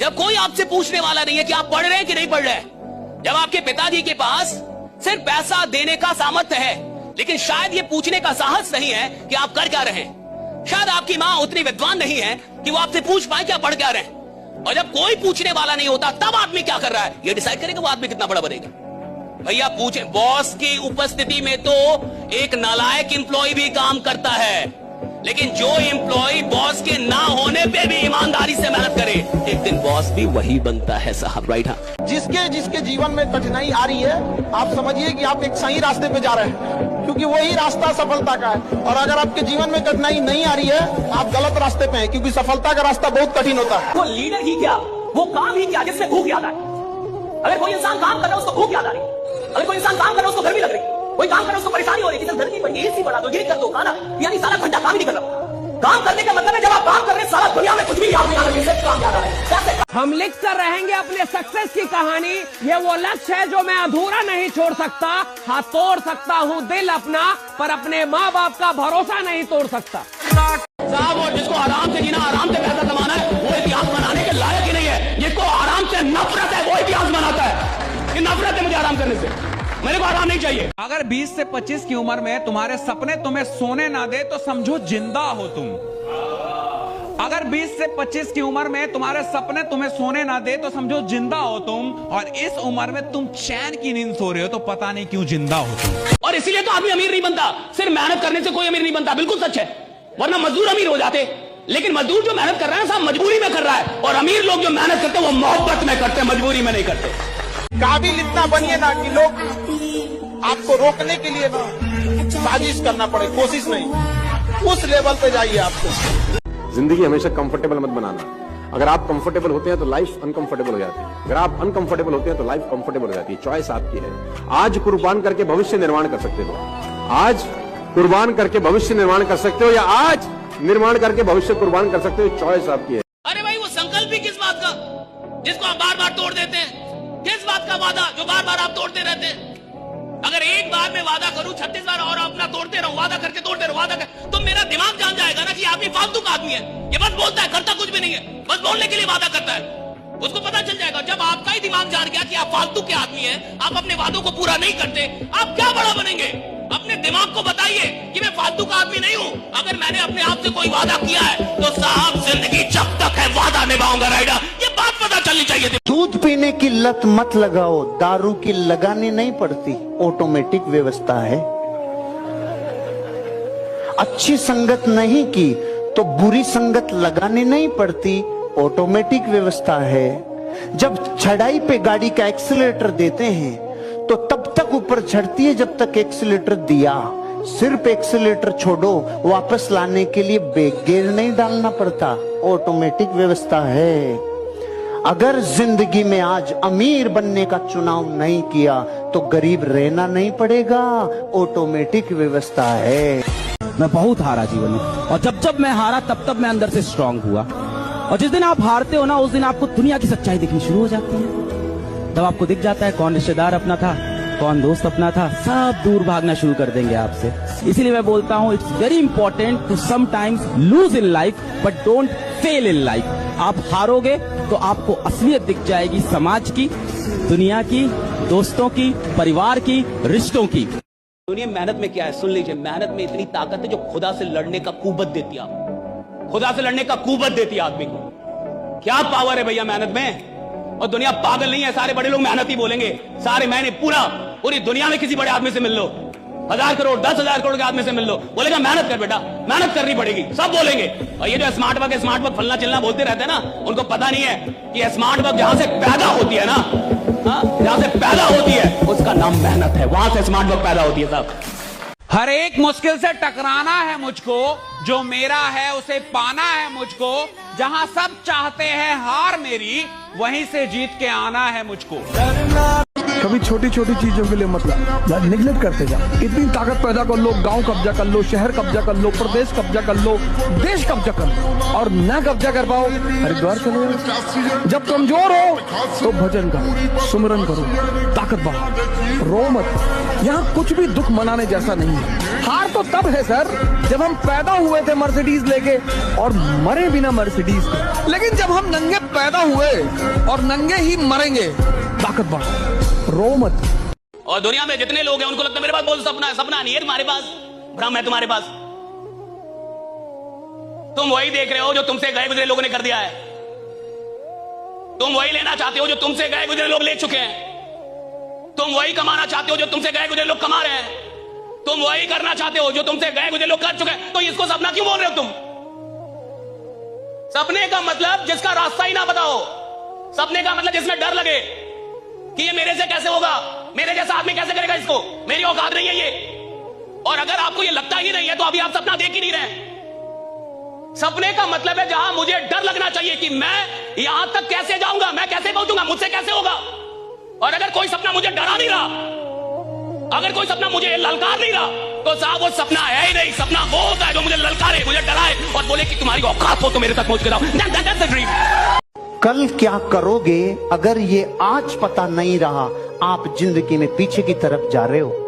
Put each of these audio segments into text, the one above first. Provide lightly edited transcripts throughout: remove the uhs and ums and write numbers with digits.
जब कोई आपसे पूछने वाला नहीं है कि आप पढ़ रहे हैं कि नहीं पढ़ रहे हैं, जब आपके पिताजी के पास सिर्फ पैसा देने का सामर्थ्य है लेकिन शायद ये पूछने का साहस नहीं है कि आप कर क्या रहे हैं, शायद आपकी मां उतनी विद्वान नहीं है कि वो आपसे पूछ पाए कि आप पढ़ क्या रहे हैं, और जब कोई पूछने वाला नहीं होता तब आदमी क्या कर रहा है ये डिसाइड करेगा वो आदमी कितना बड़ा बनेगा। भैया पूछे, बॉस की उपस्थिति में तो एक नालायक एम्प्लॉय भी काम करता है, लेकिन जो एम्प्लॉय बॉस के ना होने पे भी ईमानदारी से मेहनत करे एक दिन बॉस भी वही बनता है साहब, राइट? हाँ, जिसके जीवन में कठिनाई आ रही है आप समझिए कि आप एक सही रास्ते पे जा रहे हैं, क्योंकि वही रास्ता सफलता का है। और अगर आपके जीवन में कठिनाई नहीं आ रही है आप गलत रास्ते पे हैं, क्योंकि सफलता का रास्ता बहुत कठिन होता है। वो लीडर ही क्या, वो काम ही क्या जिसमें भूख याद आए। अगर कोई इंसान काम कर रहा है उसको भूख याद आ रही, अगर कोई इंसान काम कर रहा है उसको गर्मी लग रही, कोई काम कर रहा है उसको परेशानी हो रही है कि गर्मी पड़ी एसी बढ़ा दो, ये कर दो, खाना, यानी सारा घंटा काम ही नहीं कर रहा। काम करने का मतलब है जब आप काम कर रहे हैं सारा दुनिया में कुछ भी याद नहीं आ रहा है, काम याद आ रहा है। हम लिख कर रहेंगे अपने सक्सेस की कहानी, ये वो लक्ष्य है जो मैं अधूरा नहीं छोड़ सकता। हाँ, तोड़ सकता हूँ दिल अपना, पर अपने माँ बाप का भरोसा नहीं तोड़ सकता। साहब, और जिसको आराम से जीना, आराम से पैसा कमाना है वो इतिहास बनाने के लायक ही नहीं है। जिसको आराम से नफरत है वो इतिहास बनाता है कि नफरत है मुझे आराम करने से, मेरे को आराम नहीं चाहिए। अगर 20 से 25 की उम्र में तुम्हारे सपने तुम्हें सोने ना दे तो समझो जिंदा हो तुम। अगर 20 से 25 की उम्र में तुम्हारे सपने तुम्हें सोने ना दे तो समझो जिंदा हो तुम। और इस उम्र में तुम चैन की नींद सो रहे हो तो पता नहीं क्यों जिंदा हो तुम। और इसीलिए तो आदमी अमीर नहीं बनता, सिर्फ मेहनत करने से कोई अमीर नहीं बनता। बिल्कुल सच है, वरना मजदूर अमीर हो जाते। लेकिन मजदूर जो मेहनत कर रहा है साहब मजबूरी में कर रहा है, और अमीर लोग जो मेहनत करते हैं वो मोहब्बत में करते हैं, मजबूरी में नहीं करते। काबिल इतना बनिए ना कि लोग आपको रोकने के लिए ना साजिश करना पड़े, कोशिश नहीं, उस लेवल पे जाइए। आपको जिंदगी हमेशा कंफर्टेबल मत बनाना। अगर आप कंफर्टेबल होते हैं तो लाइफ अनकंफर्टेबल हो जाती है, अगर आप अनकंफर्टेबल होते हैं तो लाइफ कंफर्टेबल हो जाती है। चॉइस आपकी है। आज कुर्बान करके भविष्य निर्माण कर सकते हो, आज कुर्बान करके भविष्य निर्माण कर सकते हो, या आज निर्माण करके भविष्य कुर्बान कर सकते हो। चॉइस आपकी है। अरे भाई, वो संकल्प भी किस बात का जिसको आप बार बार तोड़ देते हैं? किस बात का वादा जो बार बार आप तोड़ते रहते हैं? अगर एक बार मैं वादा करूं 36 बार और अपना तोड़ते रहूं, वादा करके तोड़ते रहूं, वादा कर, तो मेरा दिमाग जान जाएगा ना कि आदमी फालतू का आदमी है, ये बस बोलता है, करता कुछ भी नहीं है, बस बोलने के लिए वादा करता है। उसको पता चल जाएगा जब आपका ही दिमाग जान गया कि आप फालतू के आदमी हैं, आप अपने वादों को पूरा नहीं करते, आप क्या बड़ा बनेंगे? अपने दिमाग को बताइए कि मैं फालतू का आदमी नहीं हूं। अगर मैंने अपने आप से कोई वादा किया है तो साहब जिंदगी जब तक है वादा निभाऊंगा, राइडा, ये बात पता चलनी चाहिए थी। दूध पीने की लत मत लगाओ, दारू की लगानी नहीं पड़ती, ऑटोमेटिक व्यवस्था है। अच्छी संगत नहीं की तो बुरी संगत लगानी नहीं पड़ती, ऑटोमेटिक व्यवस्था है। जब चढ़ाई पे गाड़ी का एक्सीलरेटर देते हैं तो तब तक ऊपर चढ़ती है जब तक एक्सीलरेटर दिया। सिर्फ एक्सीलरेटर छोड़ो, वापस लाने के लिए ब्रेक गियर नहीं डालना पड़ता, ऑटोमेटिक व्यवस्था है। अगर जिंदगी में आज अमीर बनने का चुनाव नहीं किया तो गरीब रहना नहीं पड़ेगा, ऑटोमेटिक व्यवस्था है। मैं बहुत हारा जीवन में, और जब जब मैं हारा तब मैं अंदर से स्ट्रांग हुआ। और जिस दिन आप हारते हो ना उस दिन आपको दुनिया की सच्चाई दिखनी शुरू हो जाती है। तब आपको दिख जाता है कौन रिश्तेदार अपना था, कौन दोस्त अपना था, सब दूर भागना शुरू कर देंगे आपसे। इसीलिए मैं बोलता हूँ it's very important to sometimes lose in life but don't fail in life. आप हारोगे तो आपको असलियत दिख जाएगी समाज की, दुनिया की, दोस्तों की, परिवार की, रिश्तों की। दुनिया मेहनत में क्या है सुन लीजिए, मेहनत में इतनी ताकत है जो खुदा से लड़ने का कुव्वत देती है आपको, खुदा से लड़ने का कुव्वत देती है आदमी को। क्या पावर है भैया मेहनत में। और दुनिया पागल नहीं है, सारे बड़े लोग मेहनत ही बोलेंगे, सारे मैंने पूरी दुनिया में किसी बड़े आदमी से मिल लो, 1000 करोड़ 10,000 करोड़ के आदमी से मिल लो, बोलेगा मेहनत कर बेटा, मेहनत करनी पड़ेगी, सब बोलेंगे। और ये जो स्मार्ट वर्क फलना चिलना बोलते रहते हैं ना, उनको पता नहीं है कि स्मार्ट वर्क जहां से पैदा होती है ना, जहां से पैदा होती है उसका नाम मेहनत है, वहां से स्मार्ट वर्क पैदा होती है साहब। हर एक मुश्किल से टकराना है मुझको, जो मेरा है उसे पाना है मुझको, जहां सब चाहते हैं हार मेरी, वहीं से जीत के आना है मुझको। कभी छोटी छोटी चीजों के लिए मतलब निगलेक्ट करते जा, इतनी ताकत पैदा कर लो, गांव कब्जा कर लो, शहर कब्जा कर लो, प्रदेश कब्जा कर लो, देश कब्जा कर लो, और न कब्जा कर पाओ हरिद्वार चलो। जब कमजोर हो तो भजन करो, सुमिरन करो, ताकत बढ़ाओ, रो मत। यहाँ कुछ भी दुख मनाने जैसा नहीं है। हार तो तब है सर जब हम पैदा हुए थे मर्सिडीज लेके और मरे बिना मर्सिडीज के, लेकिन जब हम नंगे पैदा हुए और नंगे ही मरेंगे, ताकत बढ़ो, रो मत। और दुनिया में जितने लोग हैं उनको लगता है मेरे पास बहुत सपना है। सपना नहीं है तुम्हारे पास, भ्रम है तुम्हारे पास। तुम वही देख रहे हो जो तुमसे गए गुजरे लोगों ने कर दिया है। तुम वही लेना चाहते हो जो तुमसे गए गुजरे लोग ले चुके हैं। तुम वही कमाना चाहते हो जो तुमसे गए गुजरे लोग कमा रहे हैं। तुम वही करना चाहते हो जो तुमसे गए गुजरे लोग कर चुके हैं। तो इसको सपना क्यों बोल रहे हो तुम? सपने का मतलब जिसका रास्ता ही ना बताओ। सपने का मतलब जिसमें डर लगे कि ये मेरे से कैसे होगा, मेरे जैसा आदमी कैसे करेगा इसको, मेरी औकात नहीं है ये। और अगर आपको ये लगता ही नहीं है तो अभी आप सपना देख ही नहीं रहे। सपने का मतलब है जहां मुझे डर लगना चाहिए कि मैं यहां तक कैसे जाऊंगा, मैं कैसे पहुंचूंगा, मुझसे कैसे होगा। और अगर कोई सपना मुझे डरा नहीं रहा, अगर कोई सपना मुझे ललकार नहीं रहा, तो साहब वो सपना है ही नहीं। सपना वो होता है जो मुझे ललकारे, मुझे डराए और बोले कि तुम्हारी औकात हो तो मेरे तक पहुंच के जाओ। That's the dream। कल क्या करोगे अगर ये आज पता नहीं रहा, आप जिंदगी में पीछे की तरफ जा रहे हो।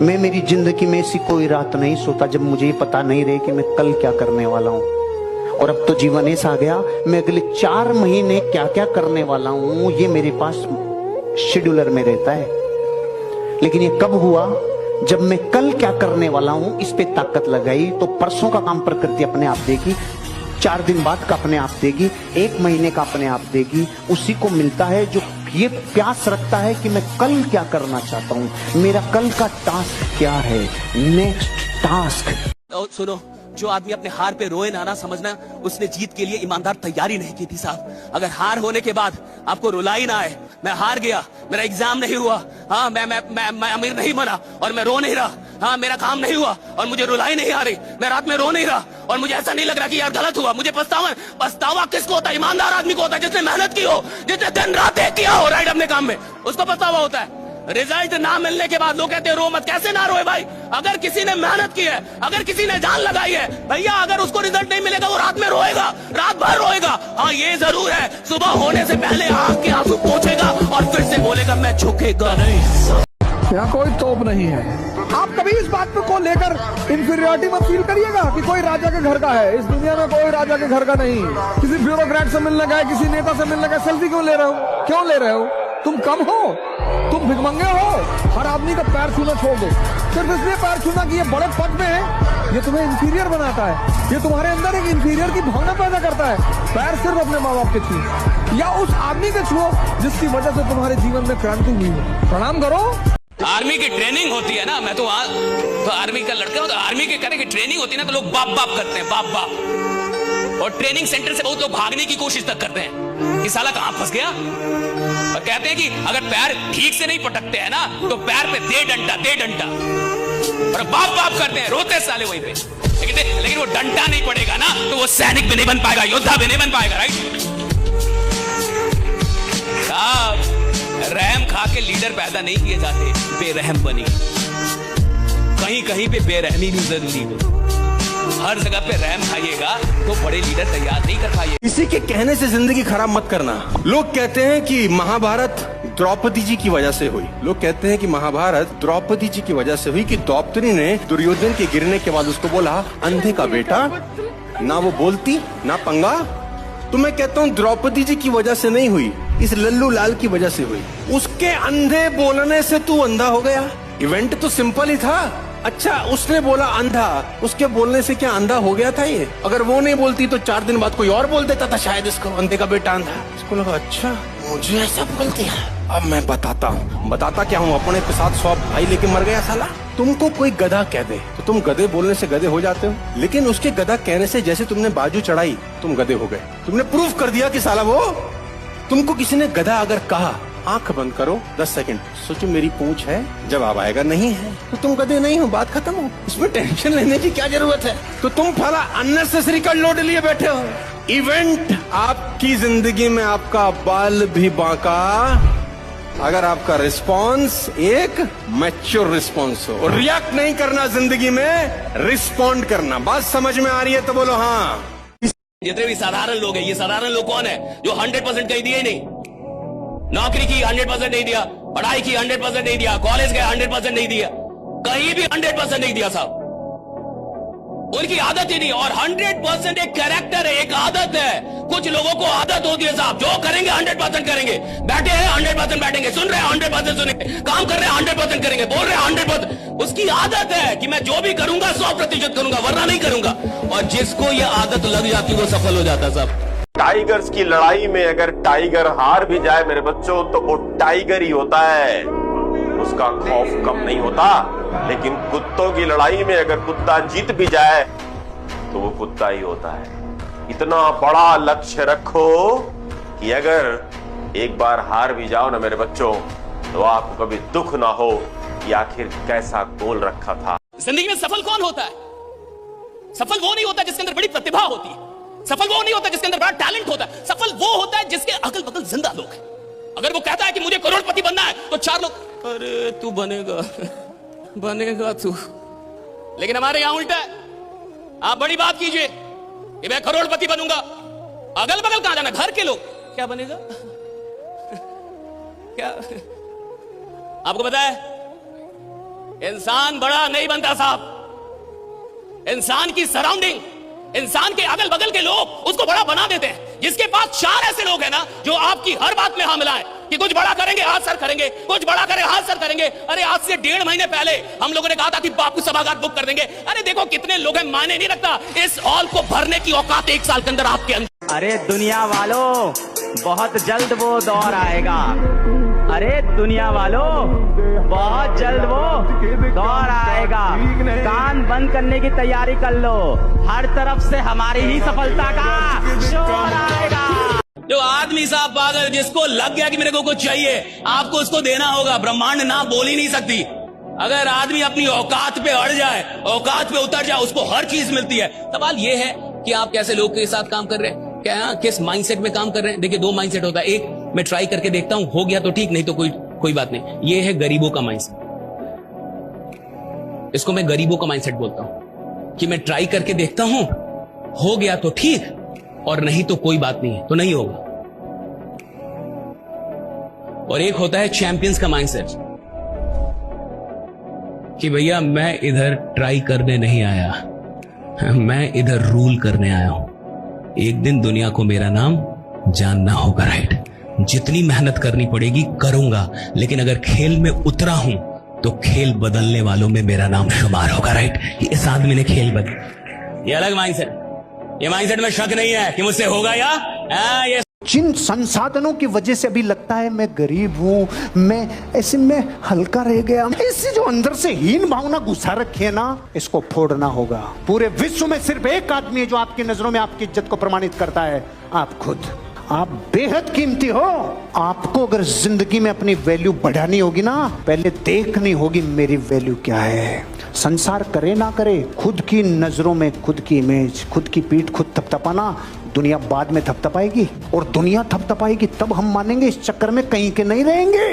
मैं मेरी जिंदगी में ऐसी कोई रात नहीं सोता जब मुझे ये पता नहीं रहे कि मैं कल क्या करने वाला हूं। और अब तो जीवन ऐसा आ गया, मैं अगले 4 महीने क्या क्या करने वाला हूं ये मेरे पास शेड्यूलर में रहता है। लेकिन ये कब हुआ? जब मैं कल क्या करने वाला हूं इस पे ताकत लगाई तो परसों का काम प्रकृति अपने आप देगी, 4 दिन बाद का अपने आप देगी, 1 महीने का अपने आप देगी। उसी को मिलता है जो ये प्यास रखता है कि मैं कल क्या करना चाहता हूं, मेरा कल का टास्क क्या है, नेक्स्ट टास्क। सुनो, जो आदमी अपने हार पे रोए ना समझना उसने जीत के लिए ईमानदार तैयारी नहीं की थी साहब। अगर हार होने के बाद आपको रुलाई ना आए, मैं हार गया, मेरा एग्जाम नहीं हुआ, हाँ मैं अमीर नहीं बना और मैं रो नहीं रहा, हाँ मेरा काम नहीं हुआ और मुझे रुलाई नहीं आ रही, मैं रात में रो नहीं रहा और मुझे ऐसा नहीं लग रहा कि यार गलत हुआ, मुझे पछतावा किसको होता है? ईमानदार आदमी को होता है, जिसने मेहनत की हो, जिसने दिन रात एक किया हो राइट अपने काम में, उसको पछतावा होता है। रिजल्ट ना मिलने के बाद लोग कहते हैं रो मत। कैसे ना रोए भाई? अगर किसी ने मेहनत की है, अगर किसी ने जान लगाई है भैया, अगर उसको रिजल्ट नहीं मिलेगा वो रात में रोएगा, रात भर रोएगा। हाँ ये जरूर है, सुबह होने से पहले आंख के आंसू पोंछेगा और फिर से बोलेगा मैं झुकेगा नहीं। यहाँ कोई तोप नहीं है। आप कभी इस बात को लेकर इंफीरियरिटी मत फील करिएगा कि कोई राजा के घर का है। इस दुनिया में कोई राजा के घर का नहीं। किसी ब्यूरोक्रेट से मिलने गए, किसी नेता से मिलने गए, सेल्फी क्यों ले रहे हो? क्यों ले रहे हो? तुम कम हो, तुम भिखमंगे हो। हर आदमी का पैर छूना छोड़ दो, सिर्फ इसलिए पैर छूना कि ये बड़े पद में है, ये तुम्हें इंफीरियर बनाता है, ये तुम्हारे अंदर एक इंफीरियर की भावना पैदा करता है। पैर सिर्फ अपने माँ बाप के छू या उस आदमी के छुओ जिसकी वजह से तुम्हारे जीवन में क्रांति हुई है। प्रणाम करो। आर्मी की ट्रेनिंग होती है ना, मैं तो आर्मी का लड़का हूं, तो आर्मी के कहने की ट्रेनिंग होती है ना, तो लोग बाप बाप करते हैं, बाप बाप। और ट्रेनिंग सेंटर से बहुत लोग भागने की कोशिश तक करते हैं कि साला कहां फंस गया। और कहते हैं कि अगर पैर ठीक से नहीं पटकते हैं ना तो पैर पे दे डंडा। और बाप बाप करते हैं, रोते साले वहीं पे। लेकिन वो डंडा नहीं पड़ेगा ना तो वो सैनिक भी नहीं बन पाएगा, योद्धा भी नहीं बन पाएगा। राइट साहब, रहम खा के लीडर पैदा नहीं किए जाते, बेरहम बनी। कहीं कहीं पे बेरहमी भी जरूरी हो। हर जगह पे रहम खाइएगा तो बड़े लीडर तैयार नहीं कर पाइए। किसी के कहने से जिंदगी खराब मत करना। लोग कहते हैं कि महाभारत द्रौपदी जी की वजह से हुई। लोग कहते हैं कि महाभारत द्रौपदी जी की वजह से हुई कि द्रौपदी ने दुर्योधन के गिरने के बाद उसको बोला अंधे का बेटा, ना वो बोलती ना पंगा। तो मैं कहता हूँ द्रौपदी जी की वजह से नहीं हुई, इस लल्लू लाल की वजह से हुई। उसके अंधे बोलने से तू अंधा हो गया। इवेंट तो सिंपल ही था। अच्छा, उसने बोला अंधा, उसके बोलने से क्या अंधा हो गया था ये? अगर वो नहीं बोलती तो 4 दिन बाद कोई और बोल देता था शायद इसको, अंधे का बेटा अंधा। इसको लगा अच्छा मुझे ऐसा बोलती है, अब मैं बताता हूँ। बताता क्या हूँ, अपने के साथ 100 भाई लेके मर गया साला। तुमको कोई गधा कह दे तो तुम गधे बोलने से गधे हो जाते हो, लेकिन उसके गधा कहने से जैसे तुमने बाजू चढ़ाई तुम गधे हो गए। तुमने प्रूफ कर दिया कि साला वो। तुमको किसी ने गधा अगर कहा, आंख बंद करो 10 सेकंड, सोचो मेरी पूंछ है, जवाब आएगा नहीं है, तो तुम गधे नहीं हो, बात खत्म हो। इसमें टेंशन लेने की क्या जरूरत है? तो तुम फला अननेसेसरी का लोड लिए बैठे हो। इवेंट आपकी जिंदगी में आपका बाल भी बांका अगर आपका रिस्पॉन्स एक मैच्योर रिस्पॉन्स हो। और रिएक्ट नहीं करना जिंदगी में, रिस्पॉन्ड करना। बात समझ में आ रही है तो बोलो हाँ। जितने भी साधारण लोग हैं, ये साधारण लोग कौन है? जो 100% कहीं दिए नहीं, नौकरी की 100% नहीं दिया, पढ़ाई की 100% नहीं दिया, कॉलेज गए 100% नहीं दिया, कहीं भी 100% नहीं दिया साहब। उनकी आदत ही नहीं। और 100% एक कैरेक्टर है, एक आदत है। कुछ लोगों को आदत होती है साहब, जो करेंगे 100% करेंगे, बैठे हैं 100% बैठेंगे, सुन रहे हैं 100% सुनेंगे, काम कर रहे हैं 100% करेंगे, बोल रहे हैं 100%। उसकी आदत है कि मैं जो भी करूंगा 100% करूंगा, वरना नहीं करूंगा। और जिसको ये आदत लग जाती है वो सफल हो जाता है साहब। टाइगर्स की लड़ाई में अगर टाइगर हार भी जाए मेरे बच्चों, तो वो टाइगर ही होता है, उसका खौफ कम नहीं होता। लेकिन कुत्तों की लड़ाई में अगर कुत्ता जीत भी जाए तो वो कुत्ता ही होता है। इतना बड़ा लक्ष्य रखो कि अगर एक बार हार भी जाओ ना मेरे बच्चों, तो आपको कभी दुख ना हो कि आखिर कैसा गोल रखा था। जिंदगी में सफल कौन होता है? सफल वो नहीं होता जिसके अंदर बड़ी प्रतिभा होती है, सफल वो नहीं होता जिसके अंदर बड़ा टैलेंट होता है, सफल वो होता है जिसके अगल बगल जिंदा लोग हैं। अगर वो कहता है कि मुझे करोड़पति बनना है, तो 4 लोग, अरे तू बनेगा बनेगा तू। लेकिन हमारे यहां उल्टा है। आप बड़ी बात कीजिए कि मैं करोड़पति बनूंगा, अगल बगल कहां जाना, घर के लोग, क्या बनेगा क्या? आपको पता है इंसान बड़ा नहीं बनता साहब, इंसान की सराउंडिंग, इंसान के अगल बगल के लोग उसको बड़ा बना देते हैं। जिसके पास 4 ऐसे लोग हैं ना जो आपकी हर बात में हाँ मिलाएं कि कुछ बड़ा करेंगे हाथ सर करेंगे, कुछ बड़ा करें हाथ सर करेंगे। अरे आज से 1.5 महीने पहले हम लोगों ने कहा था कि बापू सभागार बुक कर देंगे। अरे देखो कितने लोग हैं, मायने नहीं रखता। इस हॉल को भरने की औकात 1 साल के अंदर आपके अंदर। अरे दुनिया वालों, बहुत जल्द वो दौर आएगा। अरे दुनिया वालों, बहुत जल्द वो दौर आएगा। कान बंद करने की तैयारी कर लो, हर तरफ से हमारी ही सफलता का शोर आएगा। जो आदमी साहब पागल, जिसको लग गया कि मेरे को कुछ चाहिए, आपको उसको देना होगा। ब्रह्मांड ना बोल ही नहीं सकती। अगर आदमी अपनी औकात पे अड़ जाए, औकात पे उतर जाए, उसको हर चीज मिलती है। सवाल ये है कि आप कैसे लोग के साथ काम कर रहे हैं, क्या किस माइंडसेट में काम कर रहे हैं। देखिए 2 माइंडसेट होता है, एक मैं ट्राई करके देखता हूं, हो गया तो ठीक, नहीं तो कोई बात नहीं। ये है गरीबों का माइंडसेट, इसको मैं गरीबों का माइंडसेट बोलता हूं कि मैं ट्राई करके देखता हूं, हो गया तो ठीक, और नहीं तो कोई बात नहीं है, तो नहीं होगा। और एक होता है चैंपियंस का माइंडसेट कि भैया मैं इधर ट्राई करने नहीं आया, मैं इधर रूल करने आया हूं। एक दिन दुनिया को मेरा नाम जानना होगा, राइट। जितनी मेहनत करनी पड़ेगी करूंगा, लेकिन अगर खेल में उतरा हूं तो खेल बदलने वालों में मेरा नाम शुमार होगा, राइट। इस आदमी ने खेल बदल, ये अलग माइंडसेट। ये माइंडसेट में शक नहीं है कि मुझसे होगा या ये। जिन संसाधनों की वजह से अभी लगता है मैं गरीब हूं, मैं ऐसे में हल्का रह गया, इससे जो अंदर से हीन भावना घुसा रखी है ना, इसको फोड़ना होगा। पूरे विश्व में सिर्फ एक आदमी है जो आपकी नजरों में आपकी इज्जत को प्रमाणित करता है, आप खुद। आप बेहद कीमती हो। आपको अगर जिंदगी में अपनी वैल्यू बढ़ानी होगी ना, पहले देखनी होगी मेरी वैल्यू क्या है। संसार करे ना करे, खुद की नजरों में खुद की इमेज, खुद की पीठ खुद थपथपाना, दुनिया बाद में थपथपाएगी। और दुनिया थपथपाएगी तब हम मानेंगे, इस चक्कर में कहीं के नहीं रहेंगे।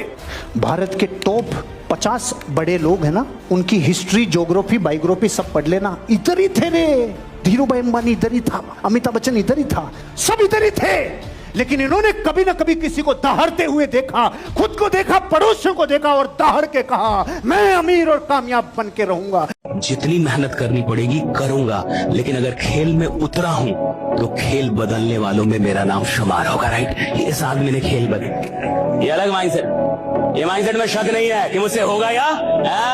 भारत के टॉप 50 बड़े लोग हैं ना, उनकी हिस्ट्री, ज्योग्राफी, बायोग्राफी सब पढ़ लेना। इधर ही थे रे, धीरूभाई अंबानी इधर ही था, अमिताभ बच्चन इधर ही था, सब इधर ही थे। लेकिन इन्होंने कभी ना कभी किसी को दहाड़ते हुए देखा, खुद को देखा, पड़ोसियों को देखा और दहाड़ के कहा मैं अमीर और कामयाब बन के रहूंगा। जितनी मेहनत करनी पड़ेगी करूंगा, लेकिन अगर खेल में उतरा हूं तो खेल बदलने वालों में मेरा नाम शुमार होगा, राइट। इस आदमी ने खेल बदल, ये अलग माइंडसेट। ये माइंडसेट में शक नहीं है कि मुझसे होगा या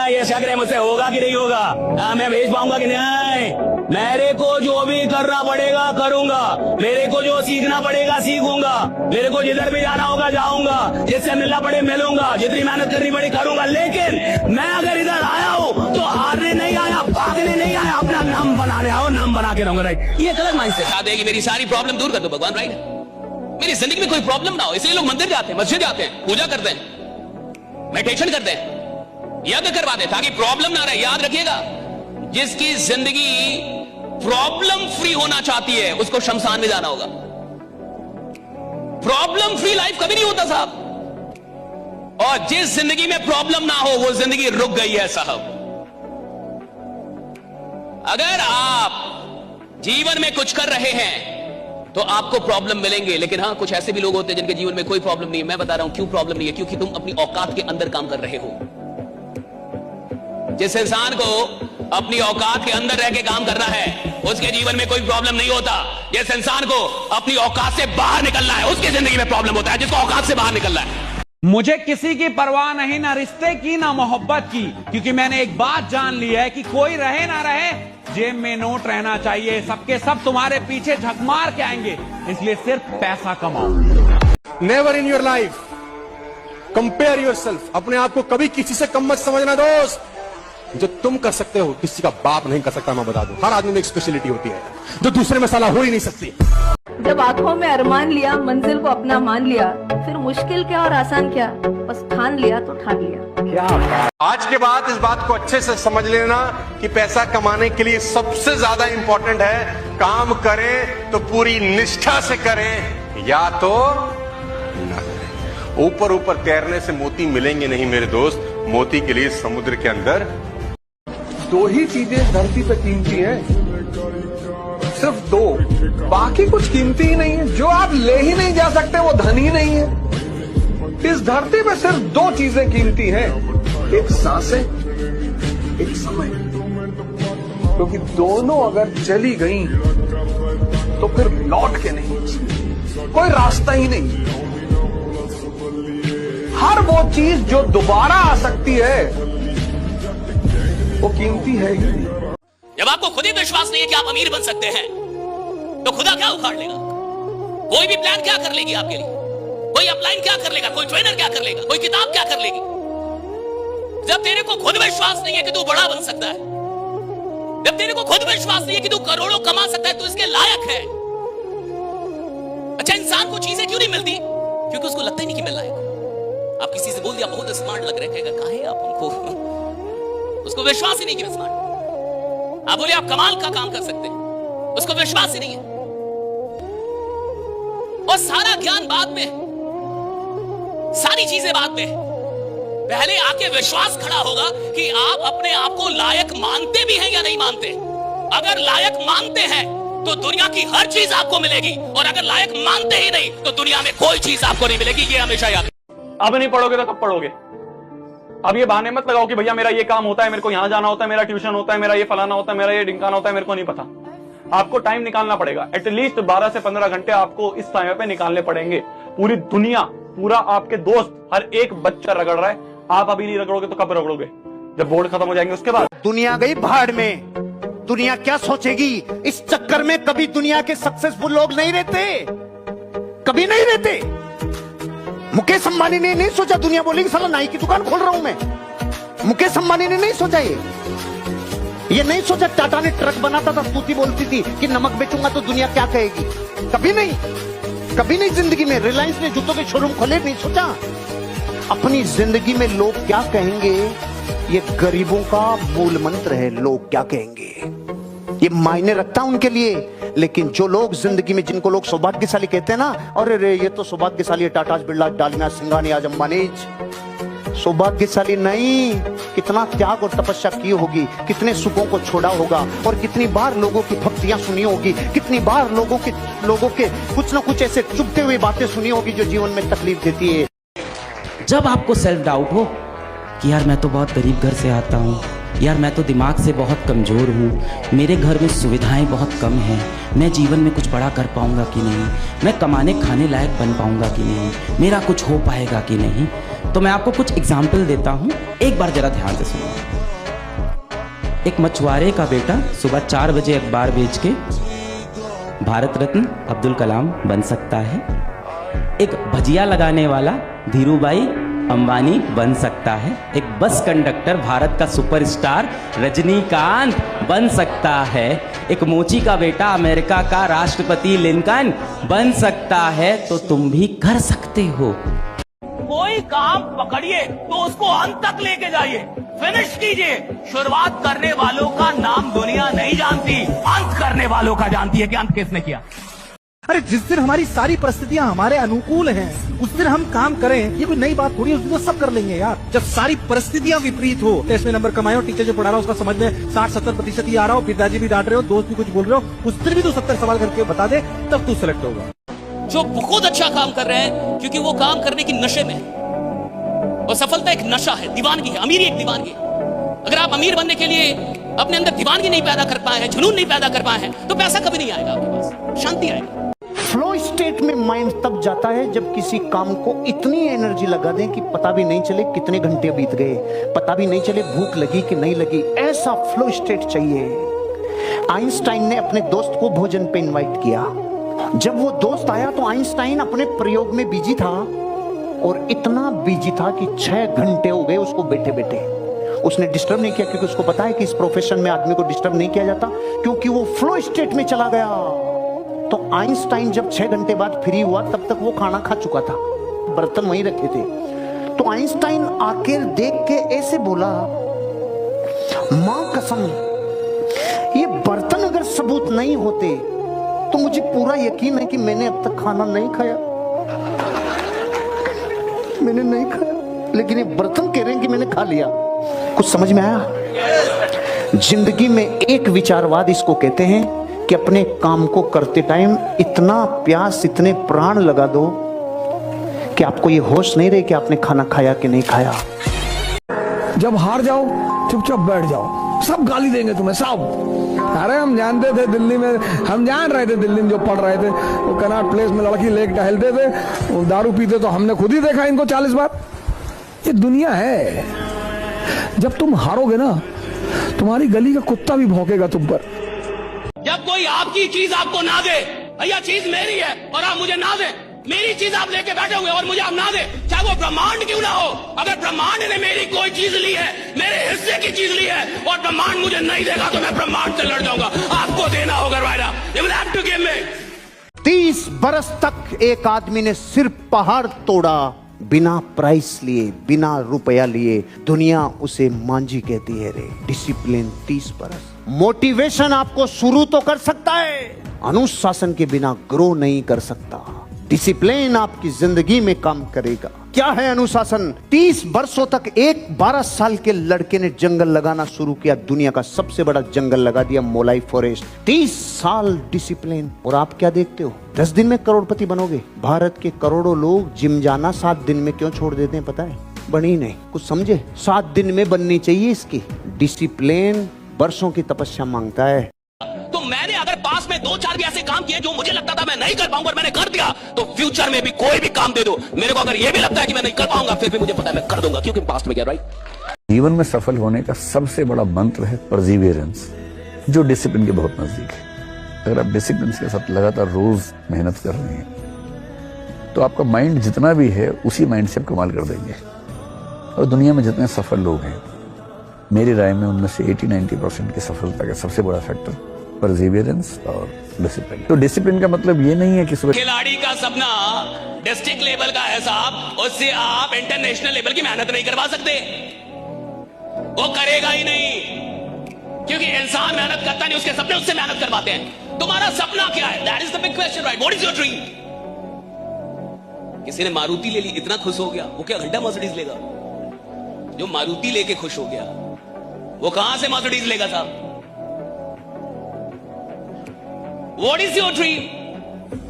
ये शक नहीं, मुझसे होगा कि नहीं होगा, मैं भेज पाऊंगा कि नहीं। मेरे को जो भी करना पड़ेगा करूंगा, मेरे को जो सीखना पड़ेगा सीखूंगा, मेरे को जिधर भी जाना होगा जाऊंगा, जिससे मिलना पड़े मिलूंगा, जितनी मेहनत करनी पड़े करूंगा। लेकिन मैं अगर इधर आया हूं तो हारने नहीं आया, भागने नहीं आया, अपना नाम बनाने आओ, नाम बना के रहूंगा, राइट। ये गलत माइंडसेट है। देगी मेरी सारी प्रॉब्लम दूर कर दो भगवान, राइट। मेरी जिंदगी में कोई प्रॉब्लम ना हो, इसलिए लोग मंदिर जाते हैं, मस्जिद जाते हैं, पूजा करते हैं, मेडिटेशन करते हैं, यज्ञ करवाते हैं ताकि प्रॉब्लम ना रहे। याद रखिएगा, जिसकी जिंदगी प्रॉब्लम फ्री होना चाहती है उसको शमशान में जाना होगा। प्रॉब्लम फ्री लाइफ कभी नहीं होता साहब। और जिस जिंदगी में प्रॉब्लम ना हो वो जिंदगी रुक गई है साहब। अगर आप जीवन में कुछ कर रहे हैं तो आपको प्रॉब्लम मिलेंगे, लेकिन हाँ कुछ ऐसे भी लोग होते हैं जिनके जीवन में कोई प्रॉब्लम नहीं है। मैं बता रहा हूं क्यों प्रॉब्लम नहीं है, क्योंकि तुम अपनी औकात के अंदर काम कर रहे हो। जिस इंसान को अपनी औकात के अंदर रह के काम करना है उसके जीवन में कोई प्रॉब्लम नहीं होता। जिस इंसान को अपनी औकात से बाहर निकलना है उसकी जिंदगी में प्रॉब्लम होता है, जिसको औकात से बाहर निकलना है। मुझे किसी की परवाह नहीं, ना रिश्ते की ना मोहब्बत की, क्योंकि मैंने एक बात जान ली है कि कोई रहे ना रहे जेब में नोट रहना चाहिए। सबके सब तुम्हारे पीछे झक मार के आएंगे, इसलिए सिर्फ पैसा कमाओ। Never in your life compare your self. अपने आप को कभी किसी से कम मत समझना दोस्त। जो तुम कर सकते हो किसी का बाप नहीं कर सकता। मैं बता दूं, हर आदमी में एक स्पेशलिटी होती है जो दूसरे में साला हो ही नहीं सकती। जब आंखों में अरमान लिया, मंजिल को अपना मान लिया, फिर मुश्किल क्या और आसान क्या, बस ठान लिया तो ठान लिया। क्या आज के बाद इस बात को अच्छे से समझ लेना कि पैसा कमाने के लिए सबसे ज्यादा इंपॉर्टेंट है काम करें तो पूरी निष्ठा से करें, या तो ना करें। ऊपर ऊपर तैरने से मोती मिलेंगे नहीं मेरे दोस्त, मोती के लिए समुद्र के अंदर दो ही चीजें धरती पे कीमती है, सिर्फ दो, बाकी कुछ कीमती ही नहीं है। जो आप ले ही नहीं जा सकते वो धन ही नहीं है। इस धरती पे सिर्फ दो चीजें कीमती हैं, एक सांसें, एक समय, क्योंकि दोनों अगर चली गई तो फिर लौट के नहीं, कोई रास्ता ही नहीं। हर वो चीज जो दोबारा आ सकती है वो कीमती है ही नहीं। जब आपको खुद ही विश्वास नहीं है कि आप अमीर बन सकते हैं तो खुदा क्या उखाड़ लेगा? कोई भी प्लान क्या कर लेगी आपके लिए? कोई अपलाइन क्या कर लेगा? कोई ट्रेनर क्या कर लेगा? कोई किताब क्या कर लेगी? जब तेरे को खुद विश्वास नहीं है कि तू बड़ा बन सकता है, जब तेरे को खुद विश्वास नहीं है कि तू करोड़ों कमा सकता है, तो इसके लायक है। अच्छा, इंसान को चीजें क्यों नहीं मिलती? क्योंकि उसको लगता ही नहीं कि मैं लायक हूं। आप किसी से बोल दिया बहुत स्मार्ट लग रहे हैं, काहे आप उनको उसको विश्वास ही नहीं कि मैं स्मार्ट। आप बोले आप कमाल का काम कर सकते हैं, उसको विश्वास ही नहीं है। और सारा ज्ञान बाद में, सारी चीजें बाद में, पहले आके विश्वास खड़ा होगा कि आप अपने आप को लायक मानते भी हैं या नहीं मानते। अगर लायक मानते हैं तो दुनिया की हर चीज आपको मिलेगी, और अगर लायक मानते ही नहीं तो दुनिया में कोई चीज आपको नहीं मिलेगी। ये हमेशा याद। अब नहीं पढ़ोगे तो कब पढ़ोगे? अब ये बहाने मत लगाओ कि भैया मेरा ये काम होता है, मेरे को यहां जाना होता है, मेरा ट्यूशन होता है, मेरा ये फलाना होता है, मेरा ये ढिंकाना होता है, मेरे को नहीं पता। आपको टाइम निकालना पड़ेगा, एटलीस्ट 12 से 15 घंटे आपको इस टाइम पे निकालने पड़ेंगे। पूरी दुनिया, पूरा आपके दोस्त, हर एक बच्चा रगड़ रहा है, आप अभी नहीं रगड़ोगे तो कब रगड़ोगे? जब बोर्ड खत्म हो जाएंगे उसके बाद। दुनिया गई भाड़ में, दुनिया क्या सोचेगी इस चक्कर में? कभी दुनिया के सक्सेसफुल लोग नहीं रहते, कभी नहीं रहते। मुकेश अंबानी ने नहीं सोचा, दुनिया बोलेगी साला नाई की दुकान खोल रहा हूं मैं। मुकेश अंबानी ने नहीं सोचा, ये नहीं सोचा। टाटा ने ट्रक बनाता था, स्तुति बोलती थी कि नमक बेचूंगा तो दुनिया क्या कहेगी। कभी नहीं, कभी नहीं जिंदगी में। रिलायंस ने जूतों के शोरूम खोले, नहीं सोचा अपनी जिंदगी में लोग क्या कहेंगे। ये गरीबों का मूल मंत्र है, लोग क्या कहेंगे, ये मायने रखता उनके लिए। लेकिन जो लोग जिंदगी में, जिनको लोग सौभाग्यशाली कहते हैं ना, अरे रे ये तो सौभाग्यशाली है, टाटा बिरला, डालमिया, सिंघानी, आज अंबानी। सौभाग्यशाली नहीं, कितना त्याग और तपस्या की होगी, कितने सुखों को छोड़ा होगा, और कितनी बार लोगों की भक्तियां सुनी होगी, कितनी बार लोगों के कुछ ना कुछ ऐसे चुभते हुए बातें सुनी होगी जो जीवन में तकलीफ देती है। जब आपको सेल्फ डाउट हो कि यार मैं तो बहुत गरीब घर से आता हूँ, यार मैं तो दिमाग से बहुत कमज़ोर हूँ, मेरे घर में सुविधाएं बहुत कम हैं, मैं जीवन में कुछ बड़ा कर पाऊँगा कि नहीं, मैं कमाने खाने लायक बन पाऊँगा कि नहीं, मेरा कुछ हो पाएगा कि नहीं, तो मैं आपको कुछ एग्जाम्पल देता हूँ। एक बार जरा ध्यान से सुनो। एक मछुआरे का बेटा सुबह 4 बजे अखबार बेच के भारत रत्न अब्दुल कलाम बन सकता है। एक भजिया लगाने वाला धीरूभाई अंबानी बन सकता है। एक बस कंडक्टर भारत का सुपरस्टार रजनीकांत बन सकता है। एक मोची का बेटा अमेरिका का राष्ट्रपति लिंकन बन सकता है। तो तुम भी कर सकते हो। कोई काम पकड़िए तो उसको अंत तक लेके जाइए, फिनिश कीजिए। शुरुआत करने वालों का नाम दुनिया नहीं जानती, अंत करने वालों का जानती है कि अंत किसने किया। अरे जिस दिन हमारी सारी परिस्थितियां हमारे अनुकूल हैं, उस दिन हम काम करें, ये कोई नई बात थोड़ी है, उस दिन तो सब कर लेंगे यार। जब सारी परिस्थितियां विपरीत हो, टेस्ट में नंबर कमाए हो, टीचर जो पढ़ा रहा हो उसका समझ में 60-70% ही आ रहा हो, पिताजी भी डांट रहे हो, दोस्त भी कुछ बोल रहे हो, उस दिन भी तू 70 सवाल करके बता दे, तब तू सिलेक्ट होगा। जो बहुत अच्छा काम कर रहे हैं क्योंकि वो काम करने की नशे में है, और सफलता एक नशा है, दीवानगी है, अमीरी एक दीवानगी है। अगर आप अमीर बनने के लिए अपने अंदर दीवानगी नहीं पैदा कर पाए हैं, जुनून नहीं पैदा कर पाए हैं, तो पैसा कभी नहीं आएगा आपके पास, शांति आएगी। फ्लो स्टेट में माइंड तब जाता है जब किसी काम को इतनी एनर्जी लगा दें कि पता भी नहीं चले कितने घंटे बीत गए, पता भी नहीं चले भूख लगी कि नहीं लगी। ऐसा फ्लो स्टेट चाहिए। आइंस्टाइन ने अपने दोस्त को भोजन पे इनवाइट किया। जब वो दोस्त आया तो आइंस्टाइन अपने प्रयोग में बिजी था, और इतना बिजी था कि 6 घंटे हो गए उसको बैठे बैठे। उसने डिस्टर्ब नहीं किया, क्योंकि उसको पता है कि इस प्रोफेशन में आदमी को डिस्टर्ब नहीं किया जाता, क्योंकि वो फ्लो स्टेट में चला गया। तो आइंस्टाइन जब 6 घंटे बाद फ्री हुआ, तब तक वो खाना खा चुका था, बर्तन वहीं रखे थे। तो आइंस्टाइन आके देख के ऐसे बोला, मां कसम, ये बर्तन अगर सबूत नहीं होते तो मुझे पूरा यकीन है कि मैंने अब तक खाना नहीं खाया, मैंने नहीं खाया, लेकिन ये बर्तन कह रहे हैं कि मैंने खा लिया। कुछ समझ में आया? जिंदगी में एक विचारवाद इसको कहते हैं कि अपने काम को करते टाइम इतना प्यास, इतने प्राण लगा दो कि आपको ये होश नहीं रहे कि आपने खाना खाया कि नहीं खाया। जब हार जाओ चुपचाप बैठ जाओ, सब गाली देंगे तुम्हें, सब। अरे हम जानते थे दिल्ली में, हम जान रहे थे दिल्ली में जो पढ़ रहे थे, वो कनॉट प्लेस में लड़की लेके टहलते थे, वो दारू पीते, तो हमने खुद ही देखा इनको 40 बार। ये दुनिया है। जब तुम हारोगे ना, तुम्हारी गली का कुत्ता भी भौंकेगा तुम पर। जब कोई आपकी चीज आपको ना दे, भैया चीज मेरी है और आप मुझे ना दे, मेरी चीज आप लेके बैठे हुए और मुझे आप ना दे, चाहे वो ब्रह्मांड क्यों ना हो। अगर ब्रह्मांड ने मेरी कोई चीज ली है, मेरे हिस्से की चीज ली है, और ब्रह्मांड मुझे नहीं देगा, तो मैं ब्रह्मांड से लड़ जाऊंगा। आपको देना होगा वायदा, you will have to give me. 30 बरस तक एक आदमी ने सिर्फ पहाड़ तोड़ा, बिना प्राइस लिए, बिना रुपया लिए। दुनिया उसे मांझी कहती है रे। डिसिप्लिन 30 बरस। मोटिवेशन आपको शुरू तो कर सकता है, अनुशासन के बिना ग्रो नहीं कर सकता। डिसिप्लिन आपकी जिंदगी में काम करेगा। क्या है अनुशासन? 30 वर्षों तक एक 12 साल के लड़के ने जंगल लगाना शुरू किया, दुनिया का सबसे बड़ा जंगल लगा दिया, मोलाई फॉरेस्ट। 30 साल डिसिप्लिन, और आप क्या देखते हो? 10 दिन में करोड़पति बनोगे। भारत के करोड़ों लोग जिम जाना 7 दिन में क्यों छोड़ देते हैं पता है? बनी नहीं, कुछ समझे? 7 दिन में बननी चाहिए इसकी। डिसिप्लिन वर्षों की तपस्या मांगता है। तो मैंने अगर पास में 2-4 भी ऐसे काम किए जो मुझे लगता था मैं नहीं कर पाऊंगा और मैंने कर दिया, तो फ्यूचर में भी कोई भी काम दे दो, मेरे को अगर ये भी लगता है कि मैं नहीं कर पाऊंगा, फिर भी मुझे पता है मैं कर दूंगा, क्योंकि पास्ट में गया। राइट। जीवन में सफल होने का सबसे बड़ा मंत्र है परसिवियरेंस, जो डिसिप्लिन के बहुत नजदीक है। अगर आप डिसिप्लिन के साथ लगातार रोज मेहनत कर रहे हैं, तो आपका माइंड जितना भी है उसी माइंड से आप कमाल कर देंगे। और दुनिया में जितने सफल लोग हैं, मेरी राय में उनमें से 80-90% की सफलता का सबसे बड़ा फैक्टर परसिवियरेंस और डिसिप्लिन। तो डिसिप्लिन का मतलब ये नहीं है कि सुबह खिलाड़ी का सपना डिस्ट्रिक्ट लेवल का है साहब, उससे आप इंटरनेशनल लेवल की मेहनत नहीं करवा सकते, वो करेगा ही नहीं, क्योंकि इंसान मेहनत करता नहीं, उसके सपने उससे मेहनत करवाते हैं। तुम्हारा सपना क्या है? That is the big question, right? What is your dream? किसी ने मारुति ले ली, इतना खुश हो गया, वो क्या घंटा मर्सिडीज लेगा? जो मारुति लेके खुश हो गया, वो कहां से मर्सिडीज लेगा साहब? What is your dream?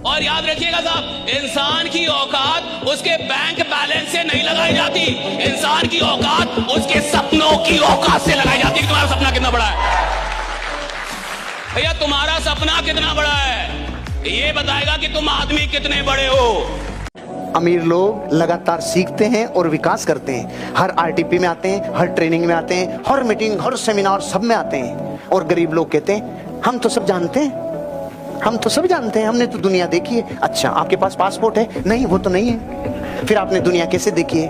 और याद रखिएगा साहब, इंसान की औकात उसके बैंक बैलेंस से नहीं लगाई जाती, इंसान की औकात उसके सपनों की औकात से लगाई जाती है। तुम्हारा सपना कितना बड़ा है भैया? तुम्हारा सपना कितना बड़ा है ये बताएगा कि तुम आदमी कितने बड़े हो। अमीर लोग लगातार सीखते हैं और विकास करते हैं, हर आरटीपी में आते हैं, हर ट्रेनिंग में आते हैं, हर मीटिंग, हर सेमिनार सब में आते हैं। और गरीब लोग कहते हैं हम तो सब जानते हैं, हम तो सब जानते हैं, हमने तो दुनिया देखी है। अच्छा, आपके पास पासपोर्ट है? नहीं, वो तो नहीं है। फिर आपने दुनिया कैसे देखी है?